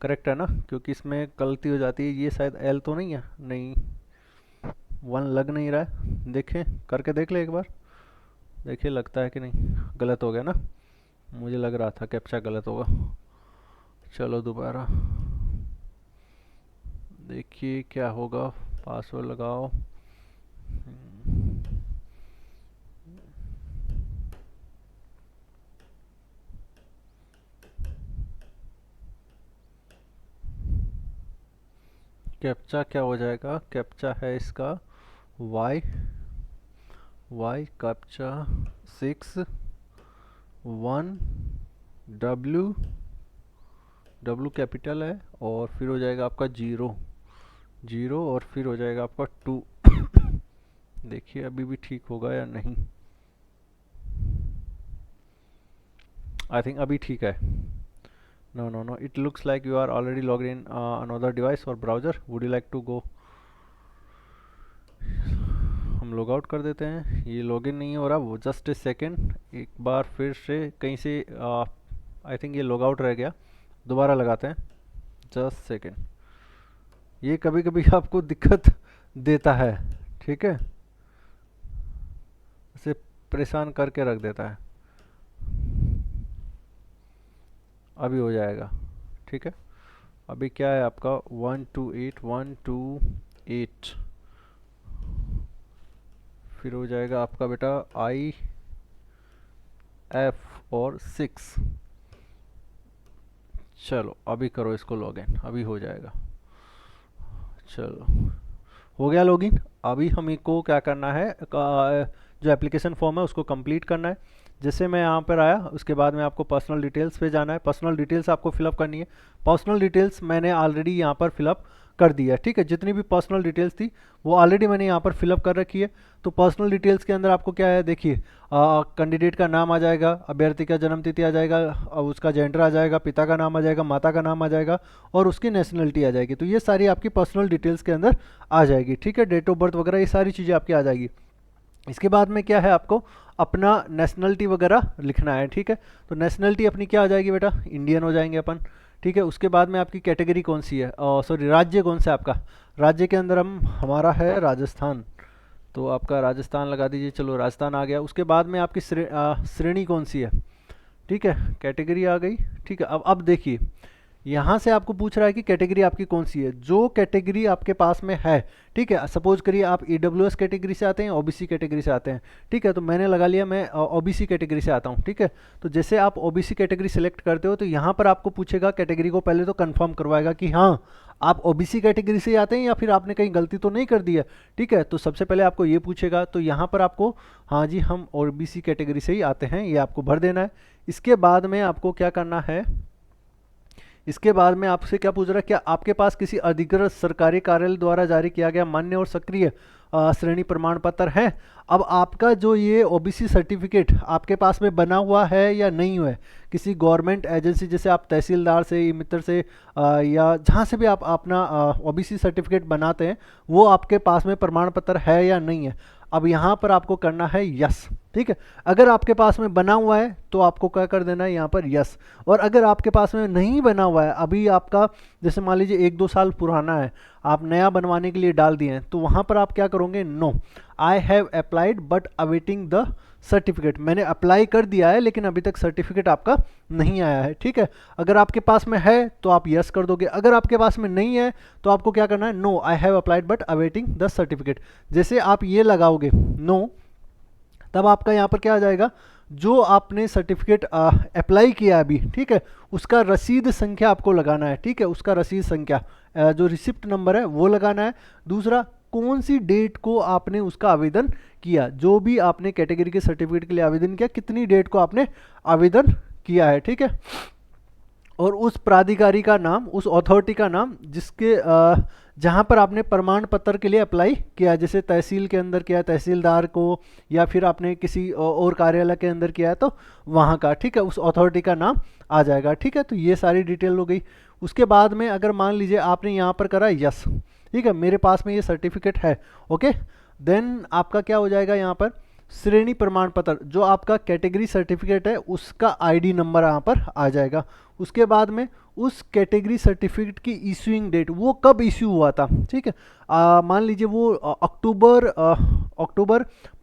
S1: करेक्ट है ना, क्योंकि इसमें गलती हो जाती है। ये शायद एल तो नहीं है, नहीं 1 लग नहीं रहा है, देखें करके देख ले एक बार, देखिए लगता है कि नहीं, गलत हो गया ना, मुझे लग रहा था कैप्चा गलत होगा। चलो दोबारा देखिए क्या होगा, पासवर्ड लगाओ। कैप्चा क्या हो जाएगा, कैप्चा है इसका वाई कैप्चा 61 डब्लू कैपिटल है, और फिर हो जाएगा आपका 0 और फिर हो जाएगा आपका 2। देखिए अभी भी ठीक होगा या नहीं, आई थिंक अभी ठीक है। No, it looks like you are already logged in another device or browser. Would you like to go? हम लॉग आउट कर देते हैं, ये लॉगिन नहीं हो रहा, वो जस्ट ए सेकेंड, एक बार फिर से कहीं से आई थिंक ये लॉग आउट रह गया, दोबारा लगाते हैं, जस्ट सेकेंड। ये कभी कभी आपको दिक्कत देता है, ठीक है, इसे परेशान करके रख देता है। अभी हो जाएगा, ठीक है। अभी क्या है आपका 128 फिर हो जाएगा आपका बेटा IF और 6। चलो अभी करो इसको लॉगिन, अभी हो जाएगा। चलो हो गया लॉगिन। अभी हमें को क्या करना है, जो एप्लीकेशन फॉर्म है उसको कंप्लीट करना है। जैसे मैं यहाँ पर आया उसके बाद में आपको पर्सनल डिटेल्स पे जाना है, पर्सनल डिटेल्स आपको फिलअप करनी है। पर्सनल डिटेल्स मैंने ऑलरेडी यहाँ पर फिलअप कर दिया है, ठीक है। जितनी भी पर्सनल डिटेल्स थी वो ऑलरेडी मैंने यहाँ पर फिलअप कर रखी है। तो पर्सनल डिटेल्स के अंदर आपको क्या है, देखिए कैंडिडेट का नाम आ जाएगा, अभ्यर्थी का जन्म तिथि आ जाएगा, उसका जेंडर आ जाएगा, पिता का नाम आ जाएगा, माता का नाम आ जाएगा, और उसकी नेशनलिटी आ जाएगी। तो ये सारी आपकी पर्सनल डिटेल्स के अंदर आ जाएगी, ठीक है। डेट ऑफ बर्थ वगैरह ये सारी चीज़ें आपकी आ जाएगी। इसके बाद में क्या है, आपको अपना नेशनलिटी वगैरह लिखना है, ठीक है। तो नेशनलिटी अपनी क्या आ जाएगी बेटा, इंडियन हो जाएंगे अपन, ठीक है। उसके बाद में आपकी कैटेगरी कौन सी है, सॉरी राज्य कौन सा है आपका, राज्य के अंदर हमारा है राजस्थान, तो आपका राजस्थान लगा दीजिए। चलो राजस्थान आ गया। उसके बाद में आपकी श्रेणी कौन सी है, ठीक है, कैटेगरी आ गई, ठीक है। अब देखिए यहाँ से आपको पूछ रहा है कि कैटेगरी आपकी कौन सी है। जो कैटेगरी आपके पास में है, ठीक है, सपोज करिए आप ईडब्ल्यूएस कैटेगरी से आते हैं, ओबीसी कैटेगरी से आते हैं, ठीक है, तो मैंने लगा लिया मैं ओबीसी कैटेगरी से आता हूँ, ठीक है। तो जैसे आप ओबीसी कैटेगरी सिलेक्ट करते हो तो यहाँ पर आपको पूछेगा, कैटेगरी को पहले तो कंफर्म करवाएगा कि हाँ आप ओबीसी कैटेगरी से आते हैं या फिर आपने कहीं गलती तो नहीं कर दी है, ठीक है। तो सबसे पहले आपको ये पूछेगा, तो यहाँ पर आपको हाँ जी हम ओबीसी कैटेगरी से ही आते हैं, ये आपको भर देना है। इसके बाद में आपको क्या करना है, इसके बाद में आपसे क्या पूछ रहा है, क्या आपके पास किसी अधिकृत सरकारी कार्यालय द्वारा जारी किया गया मान्य और सक्रिय श्रेणी प्रमाण पत्र है। अब आपका जो ये ओबीसी सर्टिफिकेट आपके पास में बना हुआ है या नहीं हुआ है, किसी गवर्नमेंट एजेंसी जैसे आप तहसीलदार से, ई मित्र से या जहाँ से भी आप अपना ओबीसी सर्टिफिकेट बनाते हैं, वो आपके पास में प्रमाण पत्र है या नहीं है। अब यहाँ पर आपको करना है यस, ठीक है। अगर आपके पास में बना हुआ है तो आपको क्या कर देना है यहाँ पर यस, और अगर आपके पास में नहीं बना हुआ है, अभी आपका जैसे मान लीजिए 1-2 साल पुराना है, आप नया बनवाने के लिए डाल दिए हैं, तो वहाँ पर आप क्या करोगे, no I have applied but awaiting the certificate, मैंने अप्लाई कर दिया है लेकिन अभी तक सर्टिफिकेट आपका नहीं आया है, ठीक है। अगर आपके पास में है तो आप यस कर दोगे, अगर आपके पास में नहीं है तो आपको क्या करना है, no I have applied but awaiting the certificate. जैसे आप ये लगाओगे नो, तब आपका यहाँ पर क्या आ जाएगा, जो आपने सर्टिफिकेट अप्लाई किया अभी, ठीक है, उसका रसीद संख्या आपको लगाना है, ठीक है, उसका रसीद संख्या जो रिसिप्ट नंबर है वो लगाना है। दूसरा, कौन सी डेट को आपने उसका आवेदन किया, जो भी आपने कैटेगरी के सर्टिफिकेट के लिए आवेदन किया, कितनी डेट को आपने आवेदन किया है, ठीक है। और उस प्राधिकारी का नाम, उस अथॉरिटी का नाम जिसके जहाँ पर आपने प्रमाण पत्र के लिए अप्लाई किया, जैसे तहसील के अंदर किया तहसीलदार को, या फिर आपने किसी और कार्यालय के अंदर किया है तो वहाँ का, ठीक है, उस अथॉरिटी का नाम आ जाएगा, ठीक है। तो ये सारी डिटेल हो गई। उसके बाद में अगर मान लीजिए आपने यहाँ पर करा यस, ठीक है, मेरे पास में ये सर्टिफिकेट है, ओके, देन आपका क्या हो जाएगा, यहाँ पर श्रेणी प्रमाण पत्र, जो आपका कैटेगरी सर्टिफिकेट है उसका आईडी नंबर यहाँ पर आ जाएगा। उसके बाद में उस कैटेगरी सर्टिफिकेट की इशूइंग डेट, वो कब इशू हुआ था, ठीक है, मान लीजिए वो अक्टूबर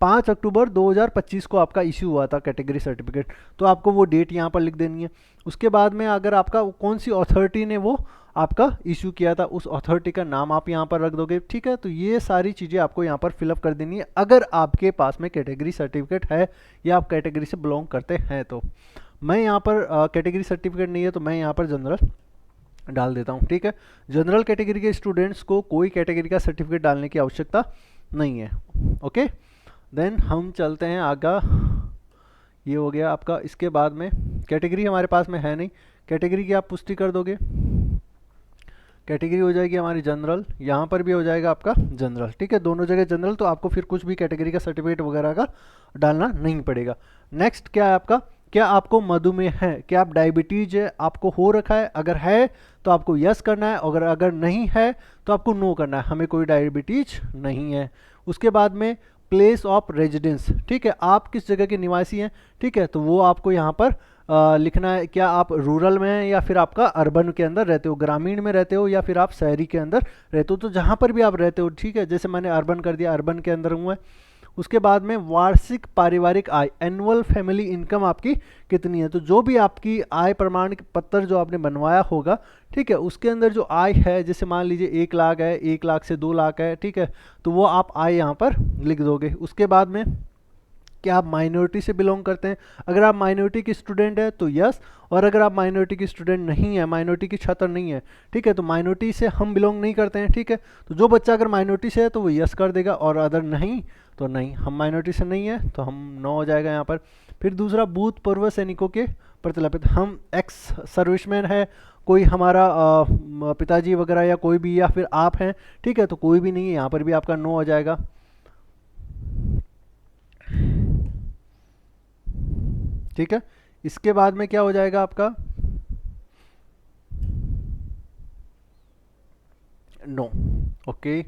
S1: 5 अक्टूबर 2025 को आपका इशू हुआ था कैटेगरी सर्टिफिकेट, तो आपको वो डेट यहाँ पर लिख देनी है। उसके बाद में अगर आपका कौन सी अथॉरिटी ने वो आपका इशू किया था, उस अथॉरिटी का नाम आप यहाँ पर रख दोगे, ठीक है। तो ये सारी चीज़ें आपको यहाँ पर फिलअप कर देनी है अगर आपके पास में कैटेगरी सर्टिफिकेट है या आप कैटेगरी से बिलोंग करते हैं। तो मैं यहाँ पर कैटेगरी सर्टिफिकेट नहीं है तो मैं यहाँ पर जनरल डाल देता हूँ, ठीक है। जनरल कैटेगरी के स्टूडेंट्स को कोई कैटेगरी का सर्टिफिकेट डालने की आवश्यकता नहीं है, ओके। देन हम चलते हैं आगे, ये हो गया आपका। इसके बाद में कैटेगरी हमारे पास में है नहीं, कैटेगरी की आप पुष्टि कर दोगे, कैटेगरी हो जाएगी हमारी जनरल, यहाँ पर भी हो जाएगा आपका जनरल, ठीक है, दोनों जगह जनरल, तो आपको फिर कुछ भी कैटेगरी का सर्टिफिकेट वगैरह का डालना नहीं पड़ेगा। नेक्स्ट क्या है आपका, क्या आपको मधुमेह है, क्या आप डायबिटीज है, आपको हो रखा है, अगर है तो आपको यस करना है, अगर नहीं है तो आपको नो करना है, हमें कोई डायबिटीज नहीं है। उसके बाद में प्लेस ऑफ रेजिडेंस, ठीक है, आप किस जगह के निवासी हैं, ठीक है, तो वो आपको यहाँ पर लिखना है, क्या आप रूरल में हैं या फिर आपका अर्बन के अंदर रहते हो, ग्रामीण में रहते हो या फिर आप शहरी के अंदर रहते हो, तो जहाँ पर भी आप रहते हो, ठीक है, जैसे मैंने अर्बन कर दिया, अर्बन के अंदर हूँ मैं। उसके बाद में वार्षिक पारिवारिक आय, एनुअल फैमिली इनकम आपकी कितनी है, तो जो भी आपकी आय प्रमाण पत्र जो आपने बनवाया होगा, ठीक है, उसके अंदर जो आय है, जैसे मान लीजिए 1 लाख है, 1 लाख से 2 लाख है, ठीक है, तो वो आप आय यहाँ पर लिख दोगे। उसके बाद में क्या आप माइनॉरिटी से बिलोंग करते हैं, अगर आप माइनॉरिटी की स्टूडेंट है तो यस, और अगर आप माइनॉरिटी की स्टूडेंट नहीं है, माइनॉरिटी की छात्र नहीं है, ठीक है, तो माइनॉरिटी से हम बिलोंग नहीं करते हैं, ठीक है, तो जो बच्चा अगर माइनॉरिटी से है तो वो यस कर देगा, और अदर नहीं तो नहीं, हम माइनॉरिटी से नहीं है तो हम नो हो जाएगा यहाँ पर। फिर दूसरा, भूतपूर्व सैनिकों के प्रतिलपित, हम एक्स सर्विसमैन है, कोई हमारा पिताजी वगैरह या कोई भी, या फिर आप हैं, ठीक है, तो कोई भी नहीं है, यहाँ पर भी आपका नो हो जाएगा। ठीक है, इसके बाद में क्या हो जाएगा आपका, नो, ओके।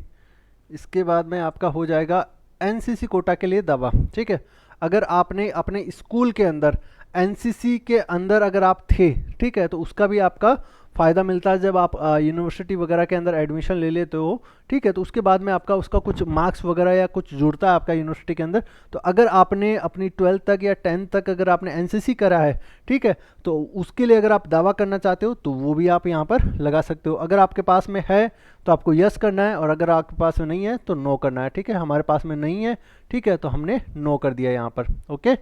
S1: इसके बाद में आपका हो जाएगा एनसीसी कोटा के लिए दावा, ठीक है, अगर आपने अपने स्कूल के अंदर एनसीसी के अंदर अगर आप थे, ठीक है, तो उसका भी आपका फ़ायदा मिलता है जब आप यूनिवर्सिटी वगैरह के अंदर एडमिशन ले लेते हो, ठीक है, तो उसके बाद में आपका उसका कुछ मार्क्स वगैरह या कुछ जुड़ता है आपका यूनिवर्सिटी के अंदर। तो अगर आपने अपनी 12th तक या 10th तक अगर आपने एनसीसी करा है, ठीक है, तो उसके लिए अगर आप दावा करना चाहते हो तो वो भी आप यहाँ पर लगा सकते हो। अगर आपके पास में है तो आपको यस करना है, और अगर आपके पास में नहीं है तो नो करना है, ठीक है। हमारे पास में नहीं है, ठीक है, तो हमने नो कर दिया यहाँ पर, ओके।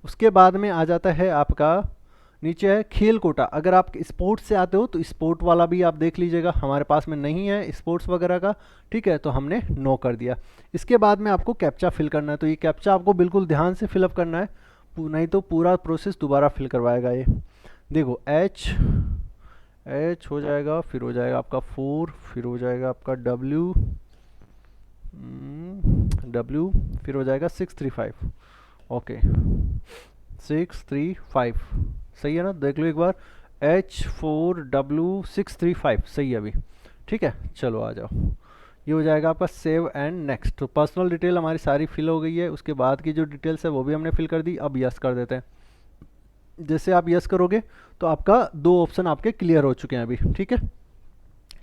S1: उसके बाद में आ जाता है आपका नीचे है खेल कोटा। अगर आप स्पोर्ट्स से आते हो तो स्पोर्ट वाला भी आप देख लीजिएगा, हमारे पास में नहीं है स्पोर्ट्स वगैरह का, ठीक है, तो हमने नो कर दिया। इसके बाद में आपको कैप्चा फिल करना है, तो ये कैप्चा आपको बिल्कुल ध्यान से फिलअप करना है, नहीं तो पूरा प्रोसेस दोबारा फिल करवाएगा ये। देखो एच हो जाएगा, फिर हो जाएगा आपका 4, फिर हो जाएगा आपका डब्ल्यू, फिर हो जाएगा 635, ओके 635 सही है ना, देख लो एक बार, H4W635 सही है अभी, ठीक है। चलो आ जाओ, ये हो जाएगा आपका सेव एंड नेक्स्ट। तो पर्सनल डिटेल हमारी सारी फिल हो गई है, उसके बाद की जो डिटेल्स है वो भी हमने फिल कर दी। अब यस कर देते हैं। जैसे आप यस करोगे तो आपका 2 ऑप्शन आपके क्लियर हो चुके हैं अभी, ठीक है।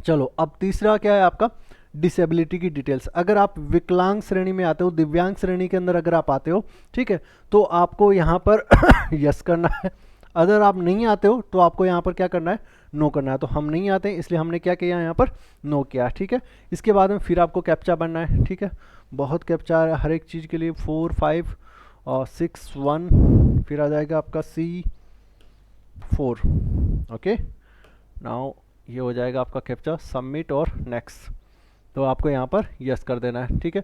S1: चलो अब तीसरा क्या है आपका डिसेबिलिटी की डिटेल्स। अगर आप विकलांग श्रेणी में आते हो, दिव्यांग श्रेणी के अंदर अगर आप आते हो, ठीक है, तो आपको यहाँ पर यस करना है। अगर आप नहीं आते हो तो आपको यहाँ पर क्या करना है, नो करना है। तो हम नहीं आते हैं इसलिए हमने क्या किया यहाँ पर, नो किया, ठीक है। इसके बाद में फिर आपको कैप्चा बनना है, ठीक है, बहुत कैप्चा है हर एक चीज़ के लिए, 4 5 और 6 1, फिर आ जाएगा आपका C4, ओके। नाउ ये हो जाएगा आपका कैप्चा, सबमिट और नेक्स्ट। तो आपको यहाँ पर यस कर देना है, ठीक है।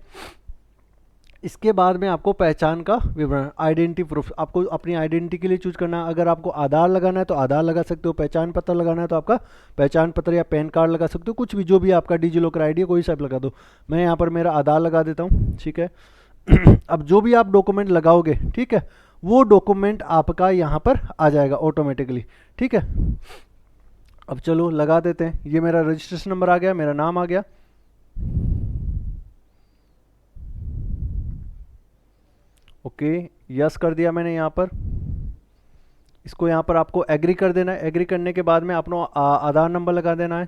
S1: इसके बाद में आपको पहचान का विवरण, आइडेंटिटी प्रूफ, आपको अपनी आइडेंटिटी के लिए चूज करना है। अगर आपको आधार लगाना है तो आधार लगा सकते हो, पहचान पत्र लगाना है तो आपका पहचान पत्र या पैन कार्ड लगा सकते हो, कुछ भी जो भी आपका डिजी लॉकर आईडी है कोई सा लगा दो। मैं यहाँ पर मेरा आधार लगा देता हूँ, ठीक है। अब जो भी आप डॉक्यूमेंट लगाओगे, ठीक है, वो डॉक्यूमेंट आपका यहाँ पर आ जाएगा ऑटोमेटिकली, ठीक है। अब चलो लगा देते हैं। ये मेरा रजिस्ट्रेशन नंबर आ गया, मेरा नाम आ गया, ओके, यस कर दिया मैंने यहाँ पर। इसको यहाँ पर आपको एग्री कर देना है। एग्री करने के बाद में अपना आधार नंबर लगा देना है,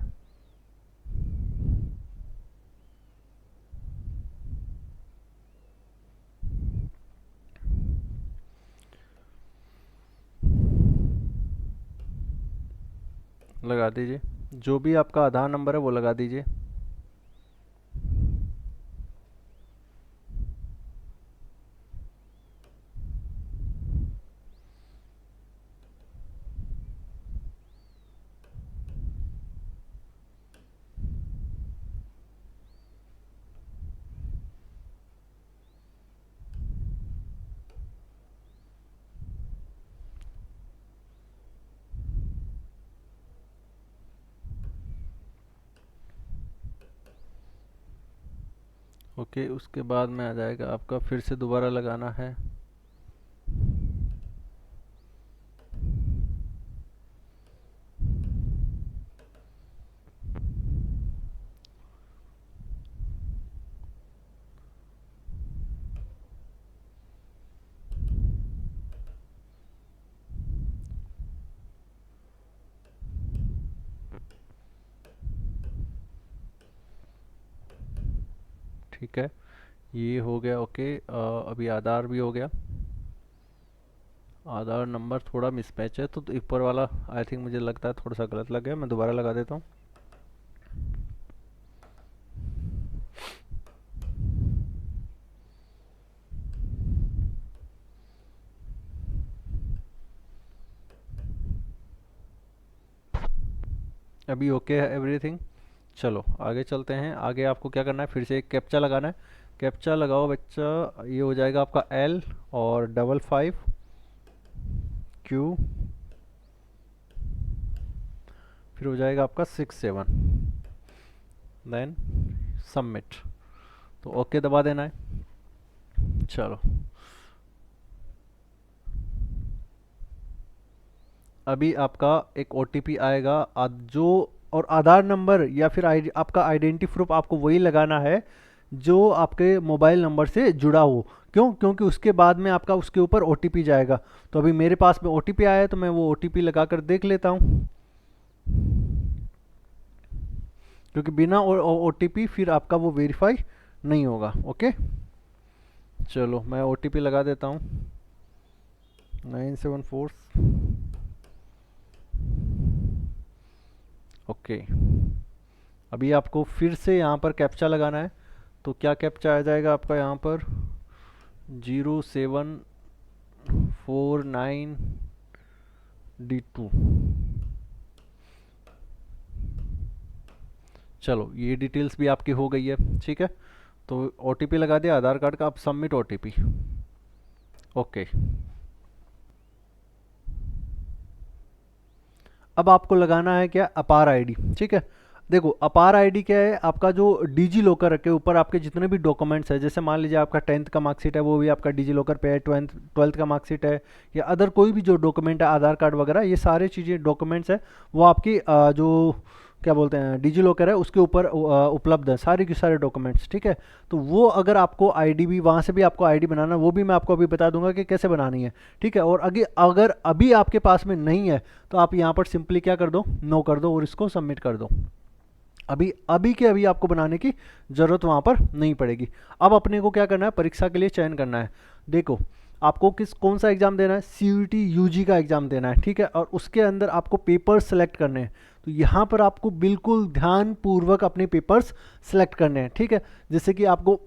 S1: लगा दीजिए। जो भी आपका आधार नंबर है वो लगा दीजिए। ओके, उसके बाद में आ जाएगा आपका, फिर से दोबारा लगाना है। ठीक है, ये हो गया, ओके। अभी आधार भी हो गया। आधार नंबर थोड़ा मिसमैच है, तो ऊपर वाला आई थिंक मुझे लगता है थोड़ा सा गलत लग गया, मैं दोबारा लगा देता हूँ। अभी ओके है एवरीथिंग। चलो आगे चलते हैं। आगे आपको क्या करना है, फिर से एक कैप्चा लगाना है। कैप्चा लगाओ बच्चा, ये हो जाएगा आपका L और 55 Q, फिर हो जाएगा आपका 67, देन सबमिट। तो ओके दबा देना है। चलो अभी आपका एक OTP आएगा, जो और आधार नंबर या फिर आपका आइडेंटिटी प्रूफ आपको वही लगाना है जो आपके मोबाइल नंबर से जुड़ा हो। क्यों? क्योंकि उसके बाद में आपका उसके ऊपर OTP जाएगा। तो अभी मेरे पास में OTP आया है तो मैं वो OTP लगा कर देख लेता हूँ। क्योंकि बिना OTP फिर आपका वो वेरीफाई नहीं होगा। ओके, चलो मैं OTP लगा देता हूँ 974। ओके, अभी आपको फिर से यहाँ पर कैप्चा लगाना है। तो क्या कैप्चा आ जाएगा आपका यहाँ पर 0749D2। चलो ये डिटेल्स भी आपकी हो गई है, ठीक है। तो OTP लगा दिया आधार कार्ड का, अब सबमिट OTP। ओके, अब आपको लगाना है क्या, अपार आईडी, ठीक है। देखो अपार आईडी क्या है, आपका जो डिजी लॉकर के ऊपर आपके जितने भी डॉक्यूमेंट्स है, जैसे मान लीजिए आपका 10th का मार्कशीट है वो भी आपका डिजी लॉकर पे है, 12th का मार्कशीट है, या अदर कोई भी जो डॉक्यूमेंट है, आधार कार्ड वगैरह, ये सारे चीज़ें डॉक्यूमेंट्स है वो आपकी जो क्या बोलते हैं डिजी लॉकर है उसके ऊपर उपलब्ध है सारे के सारे डॉक्यूमेंट्स, ठीक है। तो वो अगर आपको आईडी भी वहाँ से भी आपको आईडी बनाना, वो भी मैं आपको अभी बता दूंगा कि कैसे बनानी है, ठीक है। और अगर अभी आपके पास में नहीं है तो आप यहाँ पर सिंपली क्या कर दो, नो कर दो और इसको सबमिट कर दो। अभी के अभी आपको बनाने की ज़रूरत वहाँ पर नहीं पड़ेगी। अब अपने को क्या करना है, परीक्षा के लिए चयन करना है। देखो आपको कौन सा एग्ज़ाम देना है, CUET UG का एग्ज़ाम देना है, ठीक है। और उसके अंदर आपको पेपर सेलेक्ट करने हैं। तो यहाँ पर आपको बिल्कुल ध्यानपूर्वक अपने पेपर्स सेलेक्ट करने हैं, ठीक है। जैसे कि आपको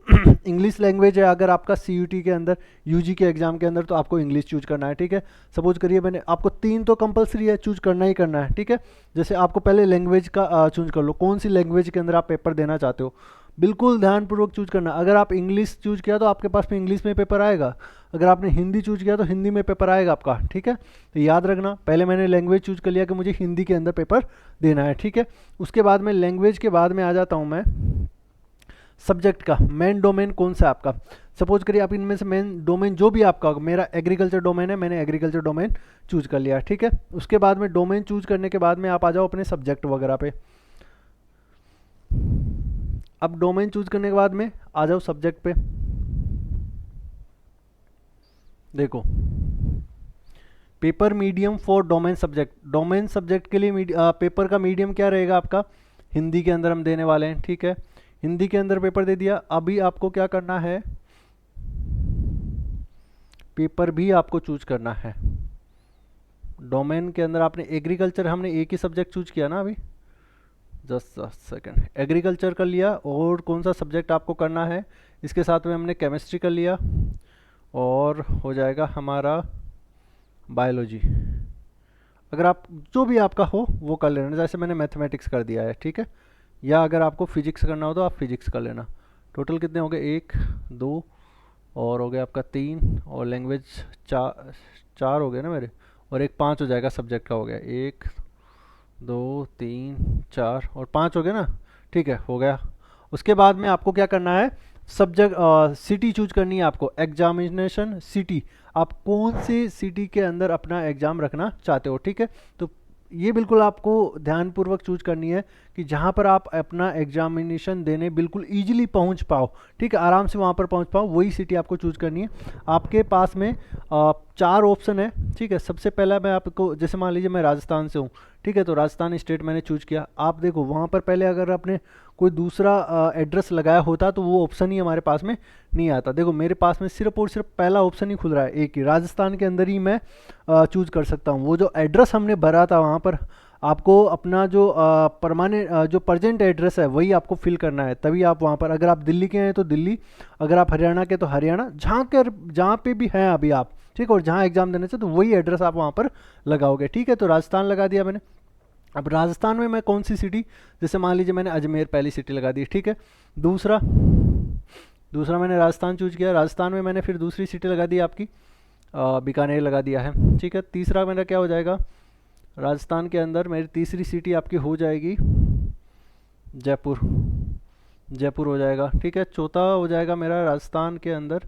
S1: इंग्लिश लैंग्वेज है अगर आपका CUET के अंदर, UG के एग्ज़ाम के अंदर, तो आपको इंग्लिश चूज करना है, ठीक है। सपोज करिए मैंने आपको 3 तो कंपलसरी है, चूज करना ही करना है, ठीक है। जैसे आपको पहले लैंग्वेज का चूज कर लो, कौन सी लैंग्वेज के अंदर आप पेपर देना चाहते हो, बिल्कुल ध्यानपूर्वक चूज करना। अगर आप इंग्लिश चूज किया तो आपके पास में इंग्लिश में पेपर आएगा, अगर आपने हिंदी चूज किया तो हिंदी में पेपर आएगा आपका, ठीक है। तो याद रखना, पहले मैंने लैंग्वेज चूज कर लिया कि मुझे हिंदी के अंदर पेपर देना है, ठीक है। उसके बाद में लैंग्वेज के बाद में आ जाता हूँ मैं सब्जेक्ट का, मेन डोमेन कौन सा है आपका। सपोज करिए आप इनमें से मेन डोमेन जो भी आपका होगा, मेरा एग्रीकल्चर डोमेन है, मैंने एग्रीकल्चर डोमेन चूज कर लिया, ठीक है। उसके बाद में डोमेन चूज करने के बाद में आप आ जाओ अपने सब्जेक्ट वगैरह पे। अब डोमेन चूज करने के बाद में आ जाओ सब्जेक्ट पे। देखो paper medium for domain subject, domain subject के लिए पेपर का मीडियम क्या रहेगा आपका, हिंदी के अंदर हम देने वाले हैं, ठीक है। हिंदी के अंदर पेपर दे दिया। अभी आपको क्या करना है, पेपर भी आपको चूज करना है। डोमेन के अंदर आपने एग्रीकल्चर, हमने एक ही सब्जेक्ट चूज किया ना अभी, जस्ट सेकंड, एग्रीकल्चर कर लिया। और कौन सा सब्जेक्ट आपको करना है, इसके साथ में हमने केमिस्ट्री कर लिया और हो जाएगा हमारा बायोलॉजी। अगर आप जो भी आपका हो वो कर लेना, जैसे मैंने मैथमेटिक्स कर दिया है, ठीक है। या अगर आपको फिजिक्स करना हो तो आप फिजिक्स कर लेना। टोटल कितने हो गए, 1 2 और हो गया आपका 3, और लैंग्वेज 4 हो गए ना मेरे, और एक 5 हो जाएगा सब्जेक्ट का, हो गया 1 2 3 4 और 5 हो गया ना, ठीक है, हो गया। उसके बाद में आपको क्या करना है, सब्जेक्ट सिटी चूज करनी है आपको, एग्जामिनेशन सिटी, आप कौन सी सिटी के अंदर अपना एग्ज़ाम रखना चाहते हो, ठीक है। तो ये बिल्कुल आपको ध्यानपूर्वक चूज करनी है कि जहाँ पर आप अपना एग्जामिनेशन देने बिल्कुल ईजिली पहुँच पाओ, ठीक है, आराम से वहाँ पर पहुँच पाओ, वही सिटी आपको चूज करनी है। आपके पास में 4 ऑप्शन है, ठीक है। सबसे पहला मैं आपको, जैसे मान लीजिए मैं राजस्थान से हूँ, ठीक है, तो राजस्थान स्टेट मैंने चूज किया। आप देखो वहाँ पर पहले अगर आपने कोई दूसरा एड्रेस लगाया होता तो वो ऑप्शन ही हमारे पास में नहीं आता। देखो मेरे पास में सिर्फ और सिर्फ पहला ऑप्शन ही खुल रहा है, एक ही, राजस्थान के अंदर ही मैं चूज कर सकता हूँ। वो जो एड्रेस हमने भरा था वहाँ पर आपको अपना जो परमानेंट जो प्रेजेंट एड्रेस है वही आपको फिल करना है, तभी आप वहाँ पर, अगर आप दिल्ली के हैं तो दिल्ली, अगर आप हरियाणा के तो हरियाणा, जहाँ पे भी हैं अभी आप, ठीक है, और जहाँ एग्जाम देने से तो वही एड्रेस आप वहाँ पर लगाओगे, ठीक है। तो राजस्थान लगा दिया मैंने। अब राजस्थान में मैं कौन सी सिटी, जैसे मान लीजिए मैंने अजमेर पहली सिटी लगा दी, ठीक है। दूसरा मैंने राजस्थान चूज किया, राजस्थान में मैंने फिर दूसरी सिटी लगा दी आपकी बीकानेर लगा दिया है, ठीक है। तीसरा मेरा क्या हो जाएगा, राजस्थान के अंदर मेरी तीसरी सिटी आपकी हो जाएगी जयपुर, जयपुर हो जाएगा, ठीक है। चौथा हो जाएगा मेरा राजस्थान के अंदर,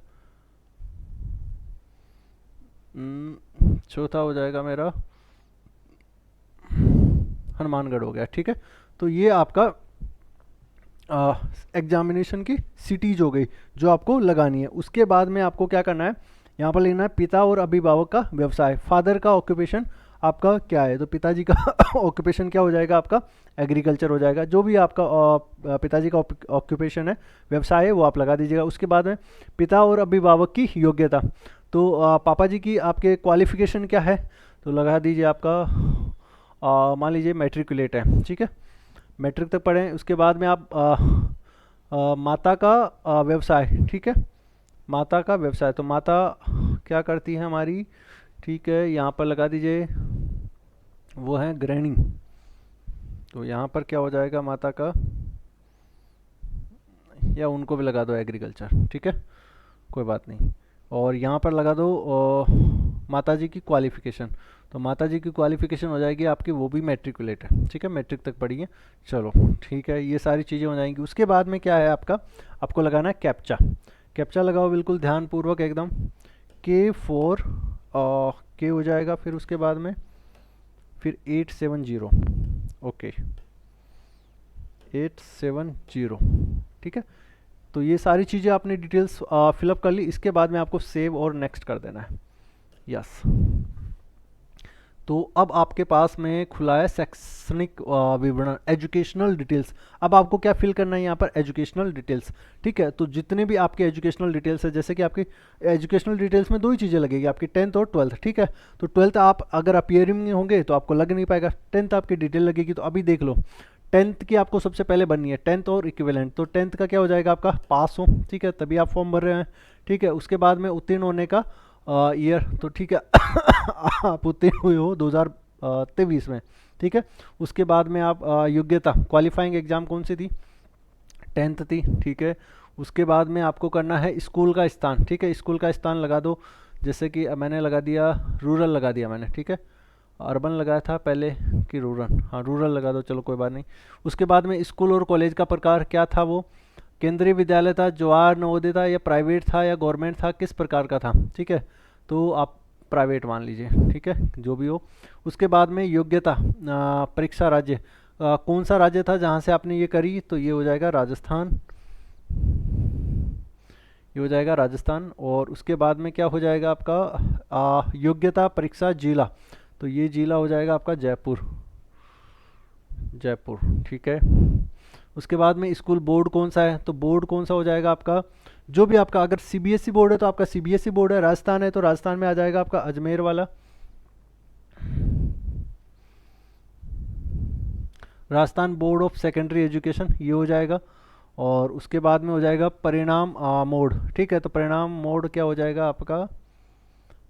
S1: चौथा हो जाएगा मेरा हनुमानगढ़ हो गया, ठीक है। तो ये आपका एग्जामिनेशन की सिटीज हो गई जो आपको लगानी है। उसके बाद में आपको क्या करना है, यहाँ पर लेना है पिता और अभिभावक का व्यवसाय, फादर का ऑक्यूपेशन आपका क्या है, तो पिताजी का ऑक्यूपेशन क्या हो जाएगा, आपका एग्रीकल्चर हो जाएगा। जो भी आपका पिताजी का ऑक्यूपेशन है, व्यवसाय है, वो आप लगा दीजिएगा। उसके बाद में पिता और अभिभावक की योग्यता, तो पापा जी की आपके क्वालिफिकेशन क्या है, तो लगा दीजिए आपका मान लीजिए मैट्रिकुलेट है, ठीक है, मैट्रिक तक पढ़े हैं। उसके बाद में आप माता का व्यवसाय, ठीक है, माता का व्यवसाय, तो माता क्या करती है हमारी, ठीक है, यहाँ पर लगा दीजिए वो है गृहिणी, तो यहाँ पर क्या हो जाएगा माता का, या उनको भी लगा दो एग्रीकल्चर, ठीक है, कोई बात नहीं। और यहाँ पर लगा दो माता जी की क्वालिफ़िकेशन, तो माता जी की क्वालिफ़िकेशन हो जाएगी आपकी, वो भी मैट्रिकुलेट है, ठीक है, मैट्रिक तक पढ़ी है। चलो ठीक है, ये सारी चीज़ें हो जाएंगी। उसके बाद में क्या है आपका, आपको लगाना है कैप्चा, कैप्चा लगाओ बिल्कुल ध्यानपूर्वक एकदम, K4 के हो जाएगा, फिर उसके बाद में फिर 870, ओके 870, ठीक है। तो ये सारी चीज़ें आपने डिटेल्स फिलअप कर ली। इसके बाद में आपको सेव और नेक्स्ट कर देना है, यस। तो अब आपके पास में खुला है शैक्षणिक विवरण, एजुकेशनल डिटेल्स। अब आपको क्या फिल करना है यहाँ पर, एजुकेशनल डिटेल्स, ठीक है। तो जितने भी आपके एजुकेशनल डिटेल्स है, जैसे कि आपकी एजुकेशनल डिटेल्स में दो ही चीज़ें लगेगी, आपकी 10th और 12th, ठीक है। तो 12th आप अगर अपीयरिंग में होंगे तो आपको लग नहीं पाएगा, 10th आपकी डिटेल लगेगी। तो अभी देख लो, 10th की आपको सबसे पहले बननी है, 10th और इक्विवेलेंट। तो 10th का क्या हो जाएगा आपका, पास हो, ठीक है, तभी आप फॉर्म भर रहे हैं, ठीक है। उसके बाद में उत्तीर्ण होने का ईयर, तो ठीक है आप उत्तीर्ण हुए हो 2023 में, ठीक है। उसके बाद में आप योग्यता, क्वालिफाइंग एग्जाम कौन सी थी, 10th थी, ठीक है। उसके बाद में आपको करना है स्कूल का स्थान, ठीक है, स्कूल का स्थान लगा दो, जैसे कि मैंने लगा दिया रूरल, लगा दिया मैंने, ठीक है, अर्बन लगाया था पहले कि रूरल, हाँ रूरल लगा दो, चलो कोई बात नहीं। उसके बाद में स्कूल और कॉलेज का प्रकार क्या था, वो केंद्रीय विद्यालय था, जवाहर नवोदय था, या प्राइवेट था, या गवर्नमेंट था, किस प्रकार का था, ठीक है। तो आप प्राइवेट मान लीजिए, ठीक है, जो भी हो। उसके बाद में योग्यता, परीक्षा राज्य, कौन सा राज्य था जहाँ से आपने ये करी, तो ये हो जाएगा राजस्थान, ये हो जाएगा राजस्थान। और उसके बाद में क्या हो जाएगा आपका योग्यता परीक्षा जिला, तो ये जिला हो जाएगा आपका जयपुर, जयपुर, ठीक है। उसके बाद में स्कूल बोर्ड कौन सा है, तो बोर्ड कौन सा हो जाएगा आपका, जो भी आपका, अगर सीबीएसई बोर्ड है तो आपका सीबीएसई बोर्ड है, राजस्थान है तो राजस्थान में आ जाएगा आपका अजमेर वाला, Rajasthan board of secondary education, ये हो जाएगा। और उसके बाद में हो जाएगा परिणाम मोड, ठीक है, तो परिणाम मोड क्या हो जाएगा आपका,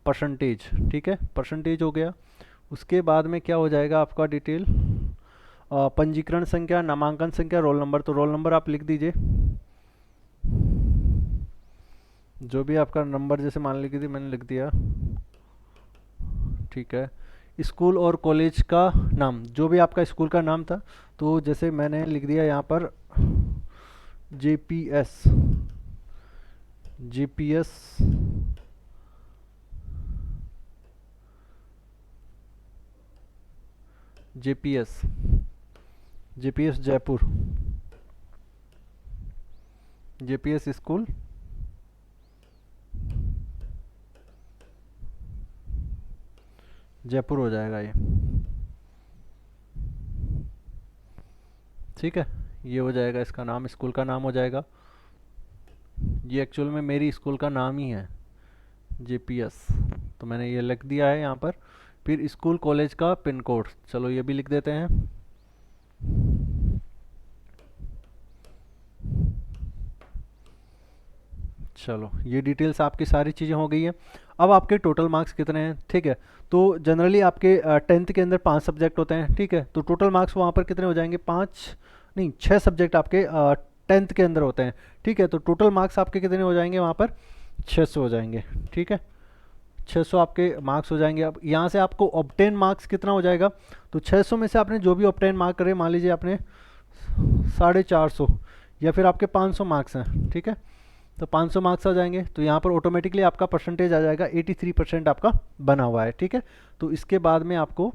S1: परसेंटेज, ठीक है, परसेंटेज हो गया। उसके बाद में क्या हो जाएगा आपका डिटेल, पंजीकरण संख्या, नामांकन संख्या, रोल नंबर, तो रोल नंबर आप लिख दीजिए, जो भी आपका नंबर, जैसे मान लीजिए मैंने लिख दिया, ठीक है। स्कूल और कॉलेज का नाम, जो भी आपका स्कूल का नाम था, तो जैसे मैंने लिख दिया यहाँ पर JPS, JPS JPS JPS Jaipur, JPS school, Jaipur हो जाएगा ये, ठीक है, ये हो जाएगा इसका नाम, स्कूल का नाम हो जाएगा। ये एक्चुअल में मेरी स्कूल का नाम ही है, JPS, तो मैंने ये लिख दिया है यहाँ पर। फिर स्कूल कॉलेज का पिन कोड, चलो ये भी लिख देते हैं, चलो ये डिटेल्स आपकी सारी चीज़ें हो गई हैं। अब आपके टोटल मार्क्स कितने हैं, ठीक है। तो जनरली आपके 10th के अंदर 5 सब्जेक्ट होते हैं, ठीक है, तो टोटल मार्क्स वहाँ पर कितने हो जाएंगे, 5 नहीं 6 सब्जेक्ट आपके 10th के अंदर होते हैं, ठीक है। तो टोटल मार्क्स आपके कितने हो जाएंगे वहाँ पर, 600 हो जाएंगे, ठीक है, 600 आपके मार्क्स हो जाएंगे। अब यहाँ से आपको ऑब्टेन मार्क्स कितना हो जाएगा, तो 600 में से आपने जो भी ऑब्टेन मार्क करे, मान लीजिए आपने 450 या फिर आपके 500 मार्क्स हैं, ठीक है, तो 500 मार्क्स आ जाएंगे। तो यहाँ पर ऑटोमेटिकली आपका परसेंटेज आ जाएगा 83% आपका बना हुआ है, ठीक है। तो इसके बाद में आपको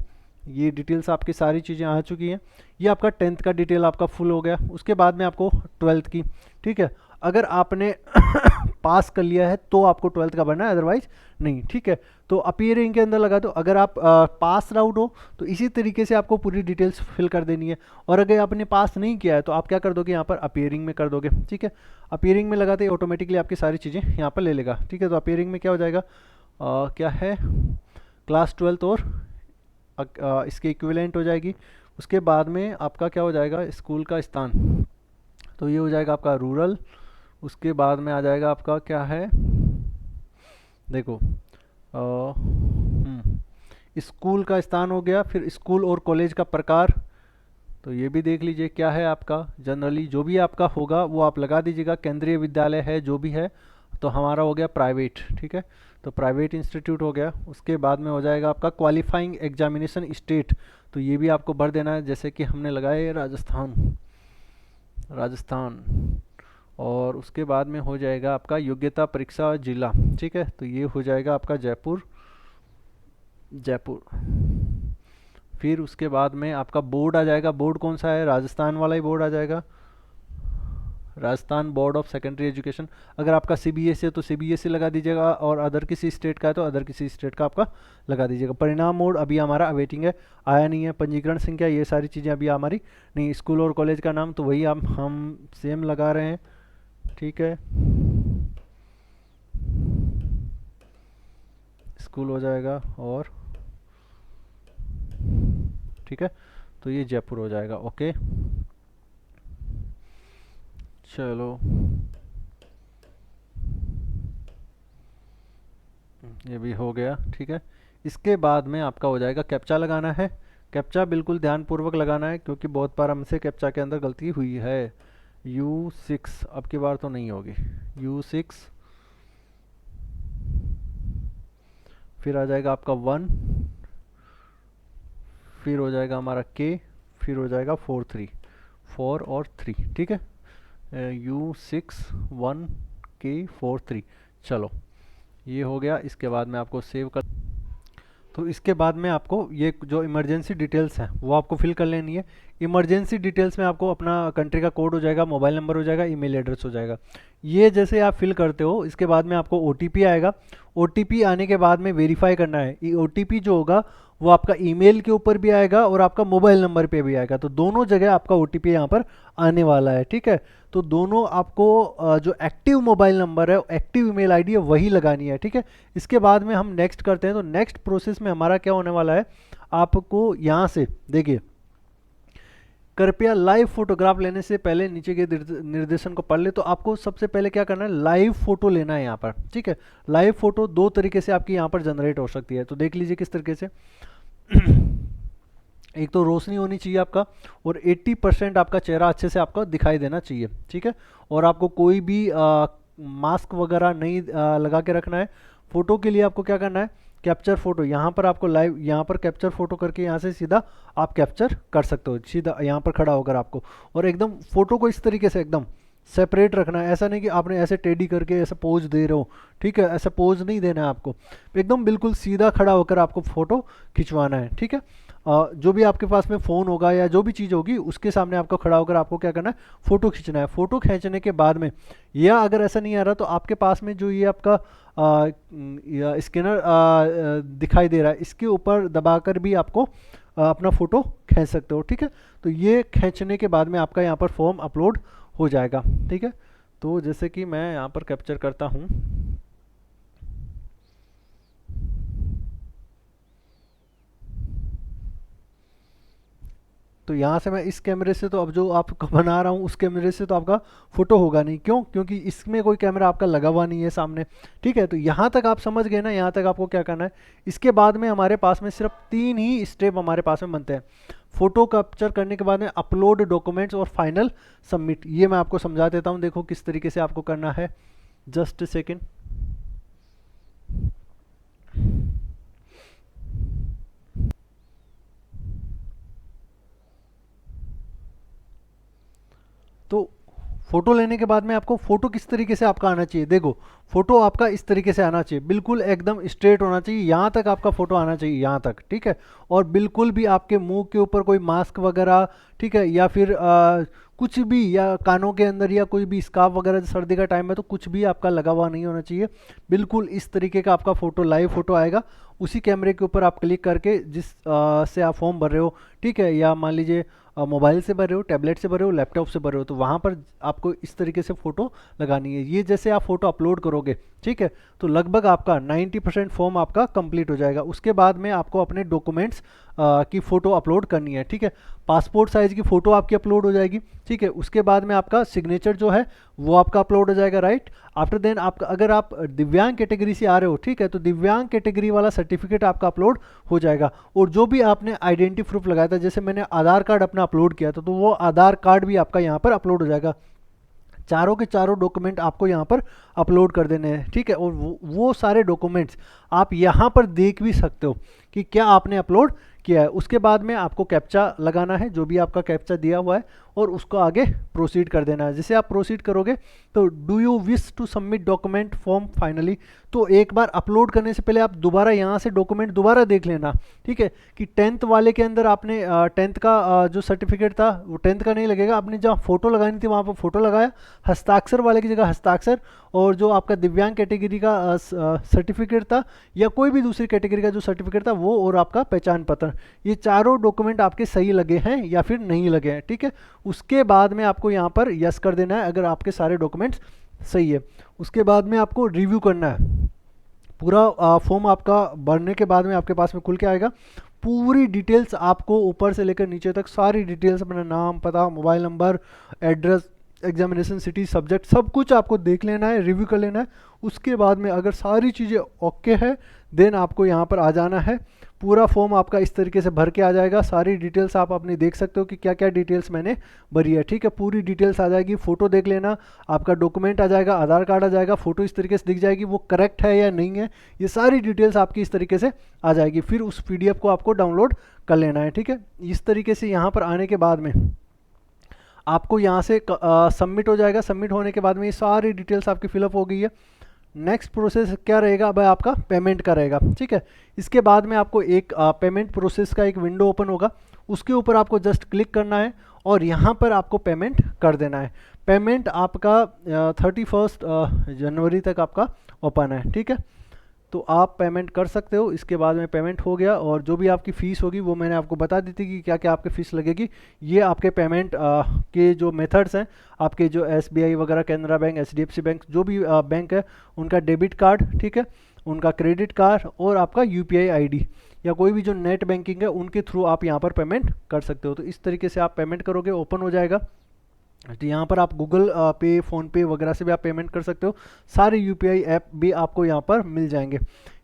S1: ये डिटेल्स आपकी सारी चीज़ें आ चुकी हैं। ये आपका 10th का डिटेल आपका फुल हो गया। उसके बाद में आपको 12th की, ठीक है, अगर आपने पास कर लिया है तो आपको 12th का भरना है, अदरवाइज नहीं, ठीक है। तो अपीयरिंग के अंदर लगा दो। अगर आप पास आउट हो तो इसी तरीके से आपको पूरी डिटेल्स फिल कर देनी है, और अगर आपने पास नहीं किया है तो आप क्या कर दोगे, यहाँ पर अपीयरिंग में कर दोगे। ठीक है, अपीयरिंग में लगाते ही ऑटोमेटिकली आपकी सारी चीज़ें यहाँ पर ले लेगा। ठीक है, तो अपीयरिंग में क्या हो जाएगा, क्या है, क्लास 12 और इसके इक्विवेलेंट हो जाएगी। उसके बाद में आपका क्या हो जाएगा, स्कूल का स्थान, तो ये हो जाएगा आपका रूरल। उसके बाद में आ जाएगा आपका क्या है, देखो स्कूल का स्थान हो गया, फिर स्कूल और कॉलेज का प्रकार, तो ये भी देख लीजिए क्या है आपका। जनरली जो भी आपका होगा वो आप लगा दीजिएगा, केंद्रीय विद्यालय है जो भी है, तो हमारा हो गया प्राइवेट। ठीक है, तो प्राइवेट इंस्टीट्यूट हो गया। उसके बाद में हो जाएगा आपका क्वालिफाइंग एग्जामिनेशन स्टेट, तो ये भी आपको भर देना है, जैसे कि हमने लगाया राजस्थान, राजस्थान। और उसके बाद में हो जाएगा आपका योग्यता परीक्षा जिला। ठीक है, तो ये हो जाएगा आपका जयपुर, जयपुर। फिर उसके बाद में आपका बोर्ड आ जाएगा, बोर्ड कौन सा है, राजस्थान वाला ही बोर्ड आ जाएगा, Rajasthan board of secondary education. अगर आपका सीबीएसई है तो सीबीएसई लगा दीजिएगा, और अदर किसी स्टेट का है तो अदर किसी स्टेट का आपका लगा दीजिएगा। परिणाम मोड अभी हमारा अवेटिंग है, आया नहीं है। पंजीकरण संख्या, ये सारी चीज़ें अभी हमारी नहीं। स्कूल और कॉलेज का नाम तो वही हम सेम लगा रहे हैं। ठीक है, स्कूल हो जाएगा, और ठीक है, तो ये जयपुर हो जाएगा। ओके, चलो ये भी हो गया। ठीक है, इसके बाद में आपका हो जाएगा कैप्चा लगाना है। कैप्चा बिल्कुल ध्यानपूर्वक लगाना है, क्योंकि बहुत बार हमसे कैप्चा के अंदर गलती हुई है। U6 अब की बार तो नहीं होगी। U6, फिर आ जाएगा आपका 1, फिर हो जाएगा हमारा K, फिर हो जाएगा 4 और 3। ठीक है, U6 1 K 4 3। चलो ये हो गया। इसके बाद में आपको सेव कर, तो इसके बाद में आपको ये जो इमरजेंसी डिटेल्स हैं वो आपको फिल कर लेनी है। इमरजेंसी डिटेल्स में आपको अपना कंट्री का कोड हो जाएगा, मोबाइल नंबर हो जाएगा, ईमेल एड्रेस हो जाएगा। ये जैसे आप फिल करते हो, इसके बाद में आपको ओटीपी आएगा। ओटीपी आने के बाद में वेरीफाई करना है। ये ओटीपी जो होगा वो आपका ईमेल के ऊपर भी आएगा और आपका मोबाइल नंबर पे भी आएगा, तो दोनों जगह आपका ओटीपी यहाँ पर आने वाला है। ठीक है, तो दोनों आपको जो एक्टिव मोबाइल नंबर है, एक्टिव ईमेल आईडी है, वही लगानी है। ठीक है, इसके बाद में हम नेक्स्ट करते हैं। तो नेक्स्ट प्रोसेस में हमारा क्या होने वाला है, आपको यहाँ से देखिए, कृपया लाइव फोटोग्राफ लेने से पहले नीचे के निर्देशन को पढ़ ले। तो आपको सबसे पहले क्या करना है, लाइव फोटो लेना है यहाँ पर। ठीक है, लाइव फोटो दो तरीके से आपकी यहाँ पर जनरेट हो सकती है, तो देख लीजिए किस तरीके से। एक तो रोशनी होनी चाहिए आपका, और 80% आपका चेहरा अच्छे से आपका दिखाई देना चाहिए। ठीक है, और आपको कोई भी मास्क वगैरह नहीं लगा के रखना है। फोटो के लिए आपको क्या करना है, कैप्चर फोटो, यहाँ पर आपको लाइव, यहाँ पर कैप्चर फोटो करके यहाँ से सीधा आप कैप्चर कर सकते हो, सीधा यहाँ पर खड़ा होकर आपको। और एकदम फोटो को इस तरीके से एकदम सेपरेट रखना है, ऐसा नहीं कि आपने ऐसे टेढ़ी करके ऐसे पोज दे रहे हो। ठीक है, ऐसा पोज नहीं देना है आपको, एकदम बिल्कुल सीधा खड़ा होकर आपको फोटो खिंचवाना है। ठीक है, जो भी आपके पास में फ़ोन होगा या जो भी चीज़ होगी उसके सामने आपको खड़ा होकर आपको क्या करना है, फ़ोटो खींचना है। फ़ोटो खींचने के बाद में, या अगर ऐसा नहीं आ रहा तो आपके पास में जो ये आपका स्कैनर दिखाई दे रहा है, इसके ऊपर दबाकर भी आपको अपना फ़ोटो खींच सकते हो। ठीक है, तो ये खींचने के बाद में आपका यहाँ पर फॉर्म अपलोड हो जाएगा। ठीक है, तो जैसे कि मैं यहाँ पर कैप्चर करता हूँ, तो यहाँ से मैं इस कैमरे से, तो अब जो आपको बना रहा हूँ उस कैमरे से तो आपका फोटो होगा नहीं। क्यों? क्योंकि इसमें कोई कैमरा आपका लगा हुआ नहीं है सामने। ठीक है, तो यहाँ तक आप समझ गए ना, यहाँ तक आपको क्या करना है। इसके बाद में हमारे पास में सिर्फ 3 ही स्टेप हमारे पास में बनते हैं। फोटो कैप्चर करने के बाद में अपलोड डॉक्यूमेंट्स और फाइनल सबमिट। ये मैं आपको समझा देता हूँ, देखो किस तरीके से आपको करना है। Just second. तो फोटो लेने के बाद में आपको फोटो किस तरीके से आपका आना चाहिए, देखो फोटो आपका इस तरीके से आना चाहिए, बिल्कुल एकदम स्ट्रेट होना चाहिए, यहाँ तक आपका फोटो आना चाहिए, यहाँ तक, ठीक है। और बिल्कुल भी आपके मुंह के ऊपर कोई मास्क वगैरह, ठीक है, या फिर कुछ भी, या कानों के अंदर या कोई भी स्कार्फ वगैरह, सर्दी का टाइम है तो कुछ भी आपका लगा हुआ नहीं होना चाहिए। बिल्कुल इस तरीके का आपका फोटो, लाइव फोटो आएगा, उसी कैमरे के ऊपर आप क्लिक करके जिस से आप फॉर्म भर रहे हो, ठीक है, या मान लीजिए मोबाइल से भर रहे हो, टैबलेट से भर रहे हो, लैपटॉप से भर रहे हो, तो वहाँ पर आपको इस तरीके से फ़ोटो लगानी है। ये जैसे आप फ़ोटो अपलोड करोगे, ठीक है, तो लगभग आपका 90% फॉर्म आपका कंप्लीट हो जाएगा। उसके बाद में आपको अपने डॉक्यूमेंट्स की फ़ोटो अपलोड करनी है, ठीक है। पासपोर्ट साइज़ की फ़ोटो आपकी अपलोड हो जाएगी, ठीक है। उसके बाद में आपका सिग्नेचर जो है वो आपका अपलोड हो जाएगा, राइट। आफ्टर देन आपका, अगर आप दिव्यांग कैटेगरी से आ रहे हो, ठीक है, तो दिव्यांग कैटेगरी वाला सर्टिफिकेट आपका अपलोड हो जाएगा। और जो भी आपने आइडेंटिटी प्रूफ लगाया था, जैसे मैंने आधार कार्ड अपना अपलोड किया था, तो वो आधार कार्ड भी आपका यहाँ पर अपलोड हो जाएगा। चारों के चारों डॉक्यूमेंट आपको यहाँ पर अपलोड कर देने हैं, ठीक है। और वो सारे डॉक्यूमेंट्स आप यहाँ पर देख भी सकते हो कि क्या आपने अपलोड किया है। उसके बाद में आपको कैप्चा लगाना है, जो भी आपका कैप्चा दिया हुआ है, और उसको आगे प्रोसीड कर देना है। जैसे आप प्रोसीड करोगे तो do you wish to submit document form finally, तो एक बार अपलोड करने से पहले आप दोबारा यहाँ से डॉक्यूमेंट दोबारा देख लेना, ठीक है, कि 10th वाले के अंदर आपने 10th का जो सर्टिफिकेट था वो 10th का नहीं लगेगा, आपने जहाँ फोटो लगानी थी वहाँ पर फोटो लगाया, हस्ताक्षर वाले की जगह हस्ताक्षर, और जो आपका दिव्यांग कैटेगरी का सर्टिफिकेट था या कोई भी दूसरी कैटेगरी का जो सर्टिफिकेट था वो, और आपका पहचान पत्र, ये चारों डॉक्यूमेंट आपके सही लगे हैं या फिर नहीं लगे हैं, ठीक है। उसके बाद में आपको यहाँ पर यस कर देना है अगर आपके सारे डॉक्यूमेंट्स सही है। उसके बाद में आपको रिव्यू करना है। पूरा फॉर्म आपका भरने के बाद में आपके पास में खुल के आएगा, पूरी डिटेल्स आपको ऊपर से लेकर नीचे तक सारी डिटेल्स, अपना नाम, पता, mobile number, address, examination city, subject, सब कुछ आपको देख लेना है, रिव्यू कर लेना है। उसके बाद में अगर सारी चीज़ें ओके है, देन आपको यहाँ पर आ जाना है। पूरा फॉर्म आपका इस तरीके से भर के आ जाएगा, सारी डिटेल्स आप अपनी देख सकते हो कि क्या क्या डिटेल्स मैंने भरी है, ठीक है। पूरी डिटेल्स आ जाएगी, फ़ोटो देख लेना, आपका डॉक्यूमेंट आ जाएगा, आधार कार्ड आ जाएगा, फ़ोटो इस तरीके से दिख जाएगी, वो करेक्ट है या नहीं है, ये सारी डिटेल्स आपकी इस तरीके से आ जाएगी। फिर उस PDF को आपको डाउनलोड कर लेना है, ठीक है। इस तरीके से यहाँ पर आने के बाद में आपको यहाँ से सबमिट हो जाएगा। सबमिट होने के बाद में ये सारी डिटेल्स आपकी फिलअप हो गई है। नेक्स्ट प्रोसेस क्या रहेगा, अब आपका पेमेंट का रहेगा, ठीक है। इसके बाद में आपको एक पेमेंट प्रोसेस का एक विंडो ओपन होगा, उसके ऊपर आपको जस्ट क्लिक करना है और यहाँ पर आपको पेमेंट कर देना है। पेमेंट आपका 31 जनवरी तक आपका ओपन है, ठीक है। तो आप पेमेंट कर सकते हो। इसके बाद में पेमेंट हो गया, और जो भी आपकी फ़ीस होगी वो मैंने आपको बता दी थी कि क्या क्या आपके फ़ीस लगेगी। ये आपके पेमेंट के जो मेथड्स हैं, आपके जो SBI वगैरह, कैनरा बैंक, HDFC बैंक, जो भी बैंक है उनका डेबिट कार्ड, ठीक है, उनका क्रेडिट कार्ड, और आपका UPI ID या कोई भी जो नेट बैंकिंग है उनके थ्रू आप यहाँ पर पेमेंट कर सकते हो। तो इस तरीके से आप पेमेंट करोगे, ओपन हो जाएगा। तो यहाँ पर आप गूगल पे, फ़ोनपे वगैरह से भी आप पेमेंट कर सकते हो। सारे UPI ऐप भी आपको यहाँ पर मिल जाएंगे।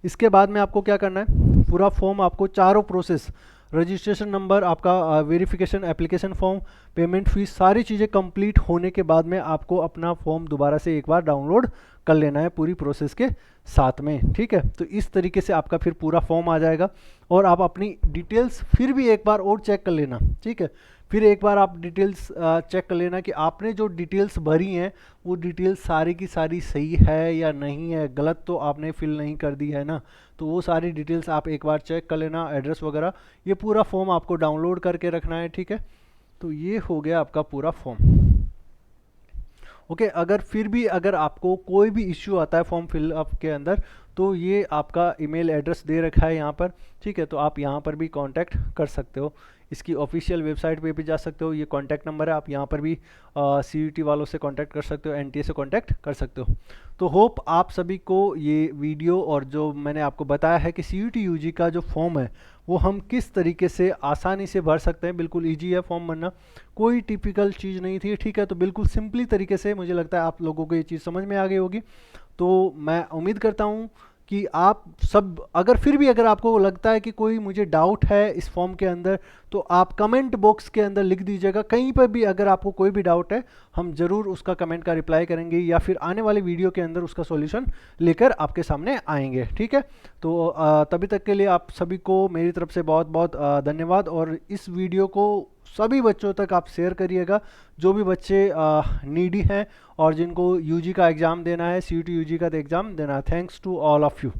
S1: इसके बाद में आपको क्या करना है, पूरा फॉर्म आपको चारों प्रोसेस, रजिस्ट्रेशन नंबर, आपका verification, application form, payment fees, सारी चीज़ें कंप्लीट होने के बाद में आपको अपना फॉर्म दोबारा से एक बार डाउनलोड कर लेना है पूरी प्रोसेस के साथ में, ठीक है। तो इस तरीके से आपका फिर पूरा फॉर्म आ जाएगा, और आप अपनी डिटेल्स फिर भी एक बार और चेक कर लेना, ठीक है। फिर एक बार आप डिटेल्स चेक कर लेना कि आपने जो डिटेल्स भरी हैं वो डिटेल्स सारी की सारी सही है या नहीं है, गलत तो आपने फिल नहीं कर दी है ना। तो वो सारी डिटेल्स आप एक बार चेक कर लेना, एड्रेस वगैरह। ये पूरा फॉर्म आपको डाउनलोड करके रखना है, ठीक है। तो ये हो गया आपका पूरा फॉर्म, ओके। अगर फिर भी अगर आपको कोई भी इश्यू आता है फॉर्म फिलअप के अंदर, तो ये आपका ईमेल एड्रेस दे रखा है यहाँ पर, ठीक है। तो आप यहाँ पर भी कांटेक्ट कर सकते हो, इसकी ऑफिशियल वेबसाइट पे भी जा सकते हो। ये कॉन्टैक्ट नंबर है, आप यहाँ पर भी CUT वालों से कांटेक्ट कर सकते हो, NTA से कांटेक्ट कर सकते हो। तो होप आप सभी को ये वीडियो और जो मैंने आपको बताया है कि CUT UG का जो फॉर्म है वो हम किस तरीके से आसानी से भर सकते हैं, बिल्कुल ईजी है फॉर्म भरना, कोई टिपिकल चीज़ नहीं थी, ठीक है। तो बिल्कुल सिंपली तरीके से मुझे लगता है आप लोगों को ये चीज़ समझ में आ गई होगी। तो मैं उम्मीद करता हूँ कि आप सब, अगर फिर भी अगर आपको लगता है कि कोई मुझे डाउट है इस फॉर्म के अंदर, तो आप कमेंट बॉक्स के अंदर लिख दीजिएगा। कहीं पर भी अगर आपको कोई भी डाउट है, हम ज़रूर उसका कमेंट का रिप्लाई करेंगे, या फिर आने वाली वीडियो के अंदर उसका सॉल्यूशन लेकर आपके सामने आएंगे, ठीक है। तो तभी तक के लिए आप सभी को मेरी तरफ से बहुत बहुत धन्यवाद। और इस वीडियो को सभी बच्चों तक आप शेयर करिएगा, जो भी बच्चे नीडी हैं और जिनको यूजी का एग्ज़ाम देना है, सीयूटी यूजी का एग्ज़ाम देना है। Thanks to all of you.